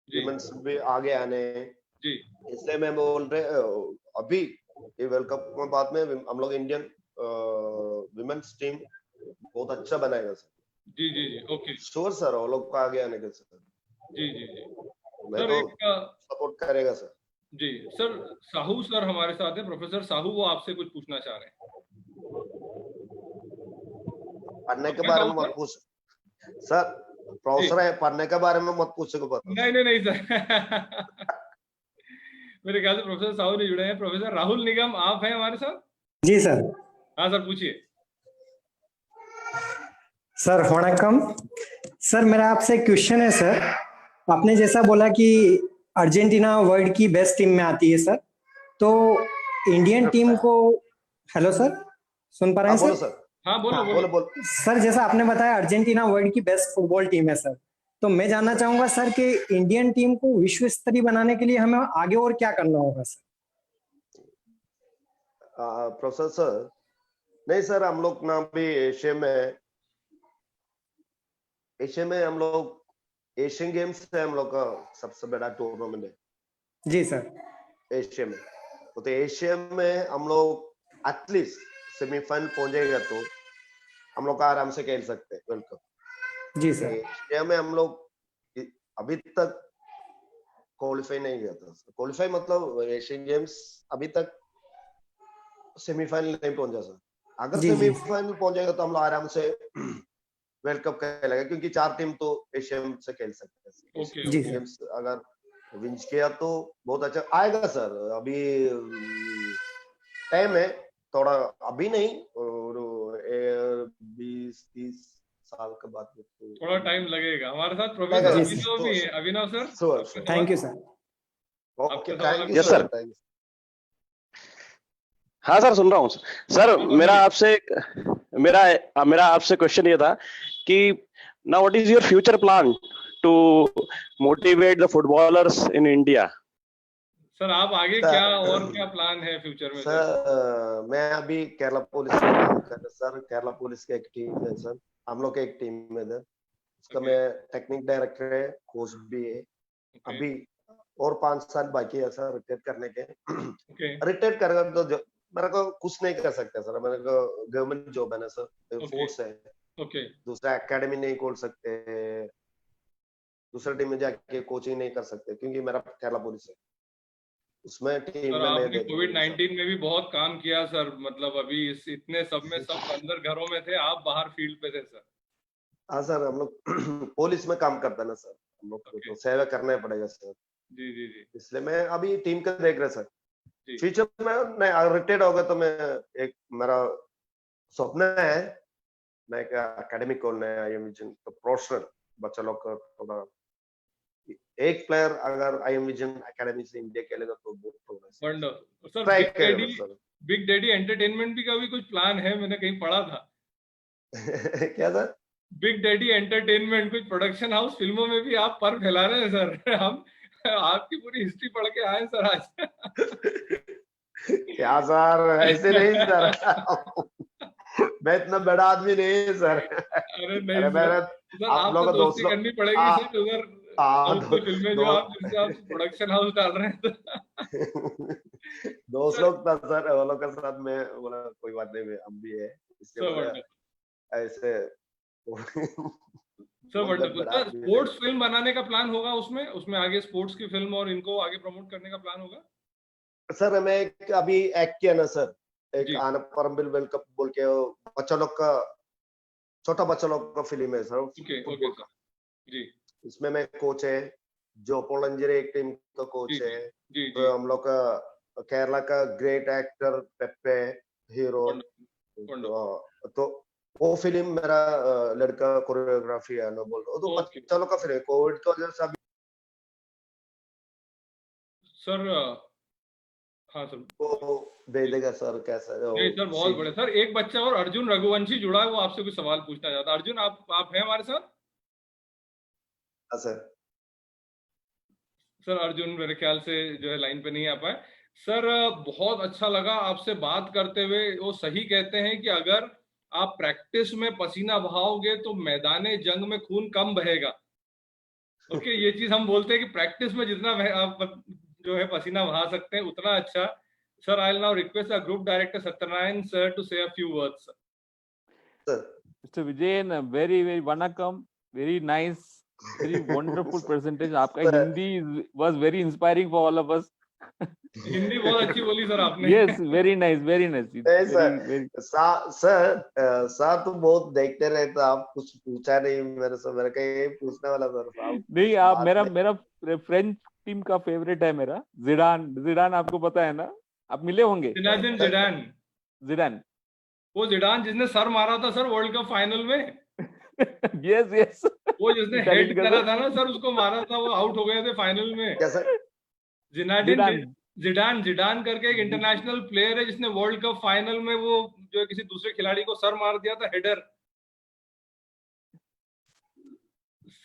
जी विमेंस भी आगे आने, जी इसलिए मैं बोल रहे अभी ये वर्ल्ड कप में बाद में हम लोग इंडियन विमेंस टीम बहुत अच्छा बनाएगा सर। जी जी जी ओके श्योर सर, वो लोग को आगे आने के सर जी जी जी मैं सर तो एक सपोर्ट करेगा सर। जी सर साहू सर हमारे साथ है, प्रोफेसर साहू, वो आपसे कुछ पूछना चाह रहे हैं। पढ़ने के मैं बारे साहू में मत सर? पूछ सर, प्रोफेसर है, पढ़ने के बारे में मत पूछो पता। नहीं नहीं नहीं सर मेरे ख्याल से प्रोफेसर साहू नहीं जुड़े हैं। प्रोफेसर राहुल निगम आप हैं हमारे साथ? जी सर। हाँ सर पूछिए। सर वणक्कम सर, मेरा आपसे क्वेश्चन है सर। आपने जैसा बोला कि अर्जेंटीना वर्ल्ड की बेस्ट टीम में आती है सर, तो इंडियन टीम को, हेलो सर, सुन पा रहे हाँ हैं बोलो सर? सर, हाँ बोलो हाँ, बोलो। बोलो सर जैसा आपने बताया अर्जेंटीना वर्ल्ड की बेस्ट फुटबॉल टीम है सर, तो मैं जानना चाहूंगा सर कि इंडियन टीम को विश्व स्तरीय बनाने के लिए हमें आगे और क्या करना होगा सर? प्रोफेसर सर, नहीं सर, हम लोग ना भी एशिया में हम लोग एशियन गेम्स से हम लोग का सबसे बड़ा टूर्नामेंट है जी सर। एशिया में, तो एशिया में हम लोग एटलीस्ट सेमीफाइनल पहुंचेगा तो हम लोग आराम से खेल सकते हैं वर्ल्ड कप। जी सर। एशिया में हम लोग अभी तक क्वालिफाई नहीं किया था, क्वालिफाई मतलब एशियन गेम्स अभी तक सेमीफाइनल नहीं पहुंचा सर, अगर जी, जी। सेमीफाइनल पहुंच जाएगा तो हम लोग आराम से वर्ल्ड कप खेलेगा, क्योंकि 4 टीम तो एशियन से खेल सकते हैं। ओके, जी, ओके। सर। गेम्स अगर विन किया तो बहुत अच्छा आएगा सर। अभी टाइम है थोड़ा, अभी नहीं, और 20-30 साल के बाद तो थोड़ा टाइम लगेगा। हमारे साथ लगेगा। प्रोफेसर जी, सर। अभिनव भी है। अभिनव सर, श्योर आपके श्योर। थैंक यू सवाल? सर। ओके, आपके सवाल thank you yes sir, sir. Thank you. हाँ सर, सुन रहा हूँ सर। हाँ, मेरा बोलिए। मेरा आपसे क्वेश्चन ये था कि now what is your future plan to motivate the footballers in India? Sir आप आगे सर, क्या और क्या प्लान है फ्यूचर में सर? सर मैं अभी केरला पुलिस में काम कर रहा सर। केरला पुलिस की एक टीम है सर, हम लोग की एक टीम है सर। उसका ओके, मैं टेक्निक डायरेक्टर है, कोच भी है। ओके, अभी और 5 साल बाकी है सर रिटायर करने के। ओके, रिटायर करेगा तो मेरे को कुछ नहीं कर सकते सर। मेरे को गवर्नमेंट जॉब है ना सर, ओके, फोर्स है, ओके। दूसरा एकेडमी नहीं खोल सकते, दूसरे टीम में जाके कोचिंग नहीं कर सकते, क्योंकि मेरा केरला पुलिस है, उसमें टीम सर में मैं आपने देखूंगा सर। कोविड-19 में भी बहुत काम किया सर। मतलब अभी इस इतने सब में सब अंदर घरों में थे, आप बाहर फील्ड पे थे सर। हाँ सर, हम लोग पुलिस में काम करते हैं ना सर, हम लोग को ओके। तो सेवा करना ही पड़ेगा सर। जी, जी, जी, इसलिए मैं अभी टीम का देख रहा सर। जी। फ्यूचर में नहीं, अगर रिटायर्ड होगा तो मैं, एक मेरा सपना है, मैं एक अकेडमी खोलना है, आई एम विजन तो प्रोफेशनल बच्चा लोग का थोड़ा। एक प्लेयर अगर आई एम विजन अकेडमी से इंडिया खेलेगा तो बहुत होगा sir. Wonderful sir. Try big करेगा daddy, sir. Big daddy entertainment भी का भी कुछ प्लान है, मैंने कहीं पढ़ा था। क्या सर? बिग डैडी एंटरटेनमेंट कुछ प्रोडक्शन हाउस, फिल्मों में भी आप पर फैला रहे हैं सर। हम आपकी पूरी हिस्ट्री पढ़ के आए सर आज। क्या सर, ऐसे नहीं सर। मैं इतना बड़ा आदमी नहीं सर। अरे नहीं अरे सर, मेरे सर आप आपसे लोग का दोस्ती दोस्त करनी पड़ेगी आ, सर। उधर आ, साउथ की फिल्में जो आप जिससे आप प्रोडक्शन हाउस डाल रहे हैं तो। दोस्त सर, लोग था सर, वो लोग के साथ मैं बोला कोई बात नहीं, हम भी है, इसलिए सर बोला वंडरफुल, ऐसे। सर बहुत वंडरफुल। बड़ा सर आदमी नहीं। स्पोर्ट्स फिल्म बनाने का प्लान होगा उसमें, उसमें आगे स्पोर्ट्स की फिल्म और इनको आगे प्रमोट करने का प्लान होगा? सर मैं एक अभी एक्ट किया ना सर, एक जी, आनपरम्बिल वर्ल्ड कप बोल के, वो बच्चा लोग का, छोटा बच्चा लोग का फिल्म है sir, okay, okay football sir. का। जी, इसमें मैं कोच है, जो पोलंजरे एक टीम का जी, कोच जी, है। जी, जी। तो हम लोग का केरला का great actor Pepe hero. Wonderful, wonderful. तो वो फिल्म मेरा लड़का कोरियोग्राफी है ना, बोल रहा हूँ। तो ओके बच्चा लोग का फिल्म, कोविड की वजह से अभी सर। हाँ सर, वो भेजेगा सर, कैसा नहीं सर, बहुत बड़े सर। एक बच्चा और अर्जुन रघुवंशी जुड़ा है, वो आपसे कुछ सवाल पूछना चाहता है। अर्जुन, आप हैं हमारे साथ? सर। सर अर्जुन मेरे ख्याल से जो है लाइन पे नहीं आ पाए। सर बहुत अच्छा लगा आपसे बात करते हुए। वो सही कहते हैं कि अगर आप प्रैक्टिस में पसीना बहाओगे तो मैदाने जंग में खून कम बहेगा। ओके, ये चीज हम बोलते हैं कि प्रैक्टिस में जितना आप जो है पसीना बहा सकते हैं उतना अच्छा। Sir I will now request our group director Satyanarayan sir to say a few words. Sir Mr. Vijayan, very vanakkam, very nice, very wonderful presentation. आपका sir Hindi was very inspiring for all of us. Hindi बहुत अच्छी बोली sir आपने। Yes, very nice, very nice. It's नहीं very, sir, very. Sir तो बहुत देखते रहते, आप कुछ पूछा नहीं मेरे से, मेरे का यही पूछने वाला सर साहब। नहीं, आप बात मेरा नहीं। मेरा फ्रेंच टीम का फेवरेट है मेरा, जिडान आपको पता है ना, आप मिले होंगे। Zinedine Zidane, Zidane. वो जिडान जिसने सर मारा था सर वर्ल्ड कप फाइनल में। यस वो जिसने इटालियन हेड का करा सर। था ना सर, उसको मारा था, वो आउट हो गए थे फाइनल में। क्या sir? Zinedine Zidane. Zidane Zidane करके एक इंटरनेशनल प्लेयर है जिसने वर्ल्ड कप फाइनल में वो जो है किसी दूसरे खिलाड़ी को सर मार दिया था, हेडर।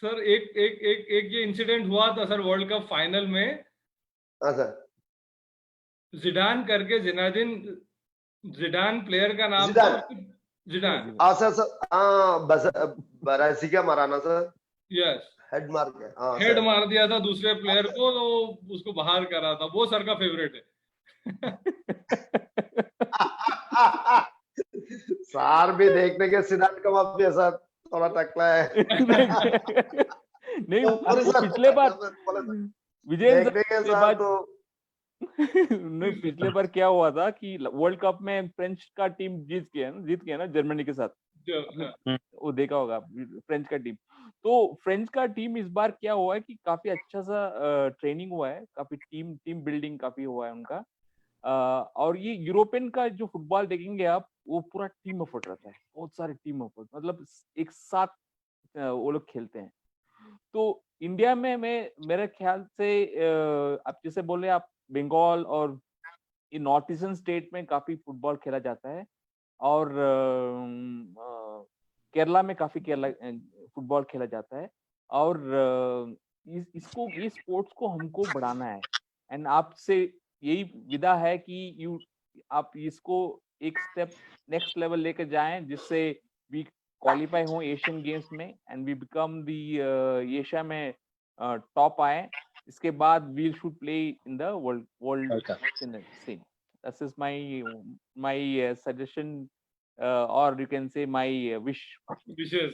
सर एक एक एक एक ये इंसिडेंट हुआ था सर वर्ल्ड कप फाइनल में। हाँ सर, जिडान करके जिडान प्लेयर का नाम था। जिडान। जिडान, हाँ सर, हाँ बस बरासी का मारा ना सर, यस। हेड मार के। हाँ हेड सर। मार दिया था दूसरे प्लेयर को, तो उसको बाहर करा था। वो सर का फेवरेट है। सार भी देखने के सिद्धांत का बाप भी ऐसा थोड़ा टकला है। नहीं, और वो सर, पिछले बार बोला सर, विजयन देखने के सर साथ तो नहीं, पिछले बार क्या हुआ था कि वर्ल्ड कप में फ्रेंच का टीम जीत गया ना जर्मनी के साथ। आपने वो देखा होगा फ्रेंच का टीम। तो फ्रेंच का टीम इस बार क्या हुआ है कि काफी अच्छा सा ट्रेनिंग हुआ है, काफी टीम बिल्डिंग काफी हुआ है उनका। और ये यूरोपियन का जो फुटबॉल देखेंगे आप, वो पूरा टीम एफर्ट रहता है, बहुत सारे टीम एफर्ट, मतलब एक साथ वो लोग खेलते हैं। तो इंडिया में मेरे ख्याल से आप जैसे बोले, आप बंगाल और ये नॉर्थ ईस्टर्न स्टेट में काफी फुटबॉल खेला जाता है, और केरला में काफी फुटबॉल खेला जाता है। और इसको, ये स्पोर्ट्स को हमको बढ़ाना है। एंड आपसे यही विदा है कि आप इसको एक स्टेप नेक्स्ट लेवल लेकर जाएं, जिससे वी क्वालिफाई हो एशियन गेम्स में and we become the Asia में टॉप आए। इसके बाद we should play in the world scene. This is my suggestion, or you can say my wish. Vishesh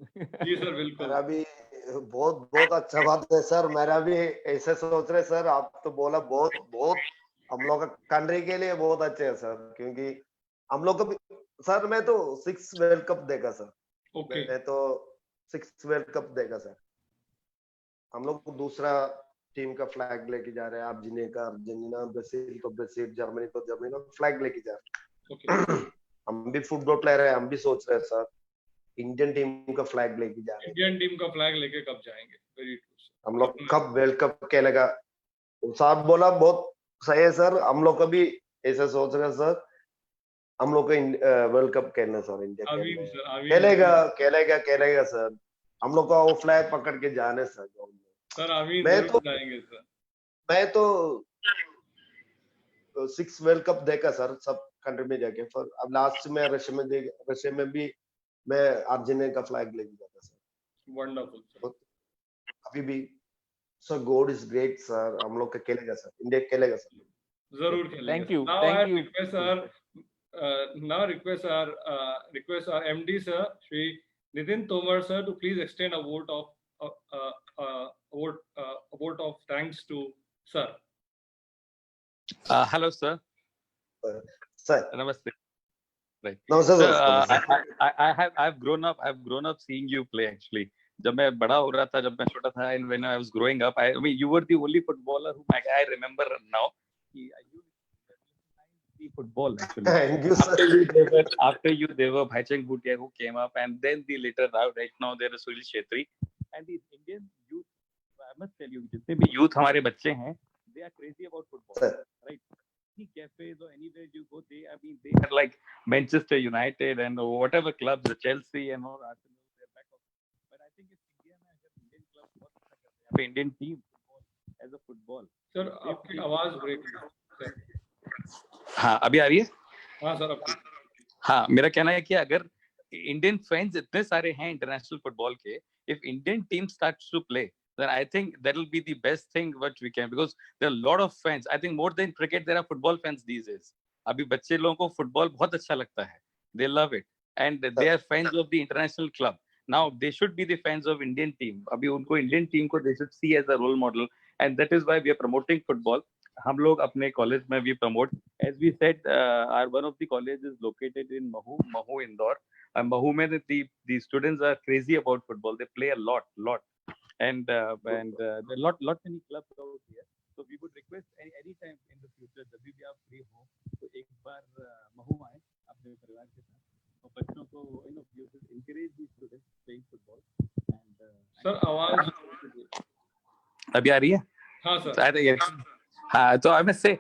ji sir, बिल्कुल। मेरा भी बहुत बहुत अच्छा बात है सर, मेरा भी ऐसे सोच रहे सर। आप तो बोला बहुत बहुत हम लोग का कंट्री के लिए बहुत अच्छे है सर, क्योंकि हम लोग को भी सर, मैं तो 6 वर्ल्ड कप देखा सर। ओके, मैं तो 6 वर्ल्ड कप देखा सर। हम लोग दूसरा टीम का फ्लैग लेके जा रहे हैं। अर्जेंटीना, ब्राजील तो ब्राजील, जर्मनी तो जर्मनी का फ्लैग लेके जा रहे ओके। हैं। हम भी फुटबॉल प्लेयर है, हम भी सोच रहे हैं सर इंडियन टीम का फ्लैग लेके जा रहे हैं। इंडियन टीम का फ्लैग लेके कब जाएंगे? Very true. हम लोग कब वर्ल्ड कप खेलेगा? साहब बोला बहुत सही है सर, हम लोग कभी ऐसा सोच रहे हैं सर, हम लोग को वर्ल्ड कप खेलना सर, इंडिया आमीन सर, आमीन। खेलेगा सर। हम लोग को वो फ्लैग पकड़ के जाने सर। सर आमीन, मैं जरूर जाएंगे सर। मैं तो 6 वर्ल्ड कप देखा सर, सब कंट्री में जाके। फिर अब लास्ट में रशिया में भी मैं अर्जेंटीना का फ्लैग लेके जाता सर। Wonderful sir. अभी भी sir, God is great sir, हम लोग का खेलेगा सर, इंडिया खेलेगा सर, जरूर खेलेंगे। Thank you. Now Thank I you. request our MD sir, Shri Nitin Tomar sir, to please extend a vote of thanks to sir. Hello, sir. Sir Namaste. Right. नमस्ते Sir, sir. I've grown up seeing you play actually. जब मैं बड़ा हो रहा था, जब मैं छोटा था, and when I was growing up, I mean, you were the only footballer whom I remember now. You the football actually. Thank you sir. After you, there were Bhaichang Bhutia who came up, and then right now there is Sunil Shetty, and the Indian youth. I must tell you, जितने भी youth हमारे बच्चे हैं, they are crazy about football, Sir. right? Cafes or anywhere you go, they are like Manchester United and whatever clubs, the Chelsea and all. They're back off. But I think it's India में अगर Indian club बहुत अच्छा करते हैं, Indian team as a football. Sir आपकी आवाज break है sir. हाँ, अभी आ रही है? हाँ सर, आपकी। हाँ, मेरा कहना है कि अगर इंडियन फैंस इतने सारे हैं इंटरनेशनल फुटबॉल के, if Indian team starts to play, then I think that will be the best thing what we can, because there are a lot of fans. I think more than cricket, there are football fans these days. अभी बच्चे लोगों को football बहुत अच्छा लगता है. They love it, and they are fans of the international club. Now they should be the fans of Indian team. अभी उनको Indian team को they should see as a role model, and that is why we are promoting football. हम लोग अपने college में भी promote. As we said, our one of the colleges is located in Mahu, Indore. Mahu में the students are crazy about football. They play a lot. And there are lot many clubs out here. So we would request any time in the future, जब भी आप free हो, तो एक बार महू आए अपने परिवार के साथ, और बच्चों को you should encourage these students playing football. And sir आवाज अभी आ रही है? हाँ सर। हाँ, तो I must say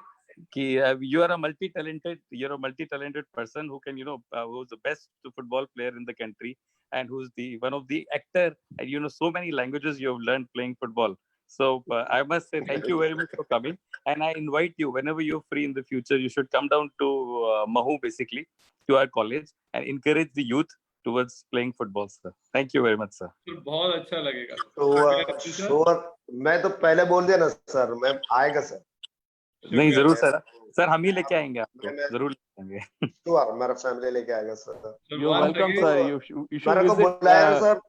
कि you are a multi-talented person who can who's the best football player in the country, and who's the one of the actor, and so many languages you have learned playing football. So I must say thank you very much for coming, and I invite you, whenever you're free in the future, you should come down to Mahu, basically to our college, and encourage the youth towards playing football, sir. Thank you very much, sir. बहुत अच्छा लगेगा। तो मैं तो पहले बोल दिया ना सर, मैं आएगा सर। नहीं, जरूर सर हम ही लेके आएंगे आपको, जरूर लेके आएंगे। श्योर, मेरा फैमिली लेके आएगा sir. You're welcome sir. You should मेरे को visit बुलाया सर,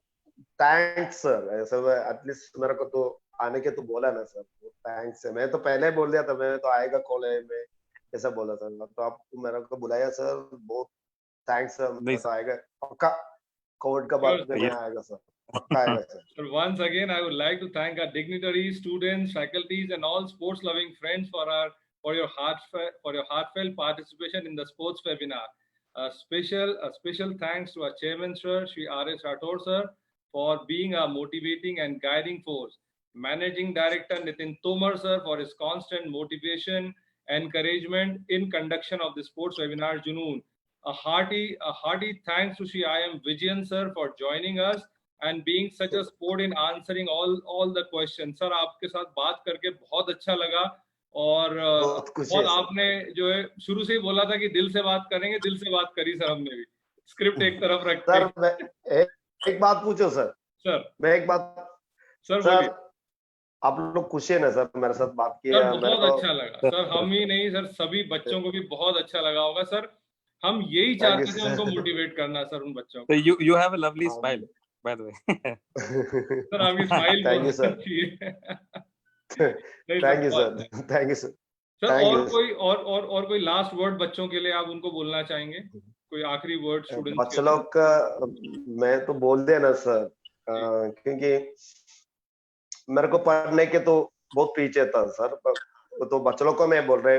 थैंक्स सर। ऐसे एटलीस्ट मेरे को तो आने के तो बोला ना सर, थैंक्स है। मैं तो पहले ही बोल दिया था, मैं तो आएगा कॉलेज में ऐसा बोला था, तो आप मेरे को बुलाया सर, बहुत थैंक्स सर। मैं तो आएगा पक्का, कोविड का बाद में मैं आएगा सर, पक्का आएगा sir. So once again, I would like to thank our dignitaries, students, faculties, and all sports-loving friends for your heartfelt participation in the sports webinar. A special thanks to our chairman, sir, Shri R.S. Rathore, sir, for being a motivating and guiding force. Managing Director Nitin Tomar, sir, for his constant motivation, encouragement in conduction of the sports webinar Junoon. A hearty thanks to Shri I.M. Vijayan, sir, for joining us and being such a sport in answering all the questions. Sir, आपके साथ बात करके बहुत अच्छा लगा, और बहुत आपने जो है शुरू से ही बोला था कि दिल से बात करेंगे, दिल से बात करी सर हमने भी, स्क्रिप्ट एक तरफ रख के। सर मैं एक बात पूछो सर। सर मैं एक बात सर आप लोग खुश है ना सर मेरे साथ बात किया? सर बहुत अच्छा लगा सर, हम ही नहीं सर, सभी बच्चों को भी बहुत अच्छा लगा होगा सर। हम यही चाहते थे उनको मोटिवेट करना सर, उन बच्चों को। So you have a lovely smile, by the way. Sir आपकी smile thank you sir, thank you sir, thank you sir. Sir और कोई लास्ट वर्ड बच्चों के लिए आप उनको बोलना चाहेंगे? कोई आखिरी वर्ड स्टूडेंट्स के बच्चों लोग का मैं तो बोल देना सर, क्योंकि मेरे को पढ़ने के तो बहुत पीछे था सर, तो बच्चों लोग को मैं बोल रहे,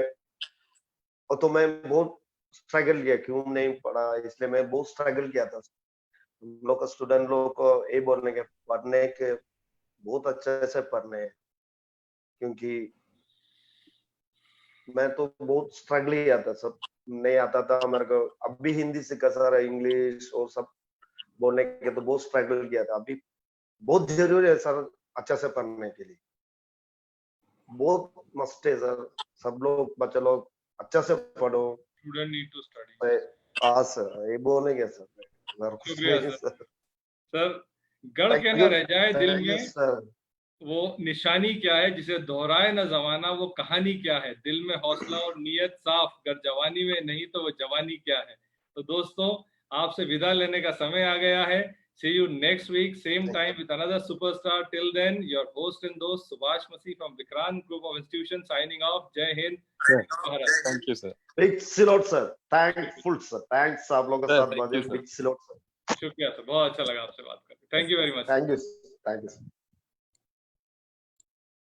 और तो मैं बहुत स्ट्रगल किया, क्यों नहीं पढ़ा, इसलिए मैं बहुत स्ट्रगल किया था। हम लोग का स्टूडेंट लोग को ये बोलने के पढ़ने के बहुत अच्छे से पढ़ने हैं, क्योंकि मैं तो बहुत स्ट्रगल किया था, सब नहीं आता था मेरे को। अब भी हिंदी सीखा सर, इंग्लिश और सब बोलने के तो बहुत स्ट्रगल किया था। अभी बहुत जरूरी है सर अच्छा से पढ़ने के लिए, बहुत मस्ट है सर। सब लोग बच्चे लोग अच्छा से पढ़ो, स्टूडेंट नीड टू स्टडी। हाँ सर, ये बोलेंगे सर। शुक्रिया सर। सर गढ़ के न रह जाए दिल में सर, वो निशानी क्या है जिसे दोहराए न जमाना, वो कहानी क्या है, दिल में हौसला और नीयत साफ, अगर जवानी में नहीं तो वो जवानी क्या है। तो दोस्तों आपसे विदा लेने का समय आ गया है। See you next week, same time with another superstar. Till then, your host and host Subhash Masih from Vikrant Group of Institutions signing off. Jai Hind. Thank you, sir. Big salute sir, thankful sir, thanks आप लोगों का साथ, big salute sir। शुक्रिया sir, बहुत अच्छा लगा आपसे बात करके। Thank you very much. Thank you, thank you sir।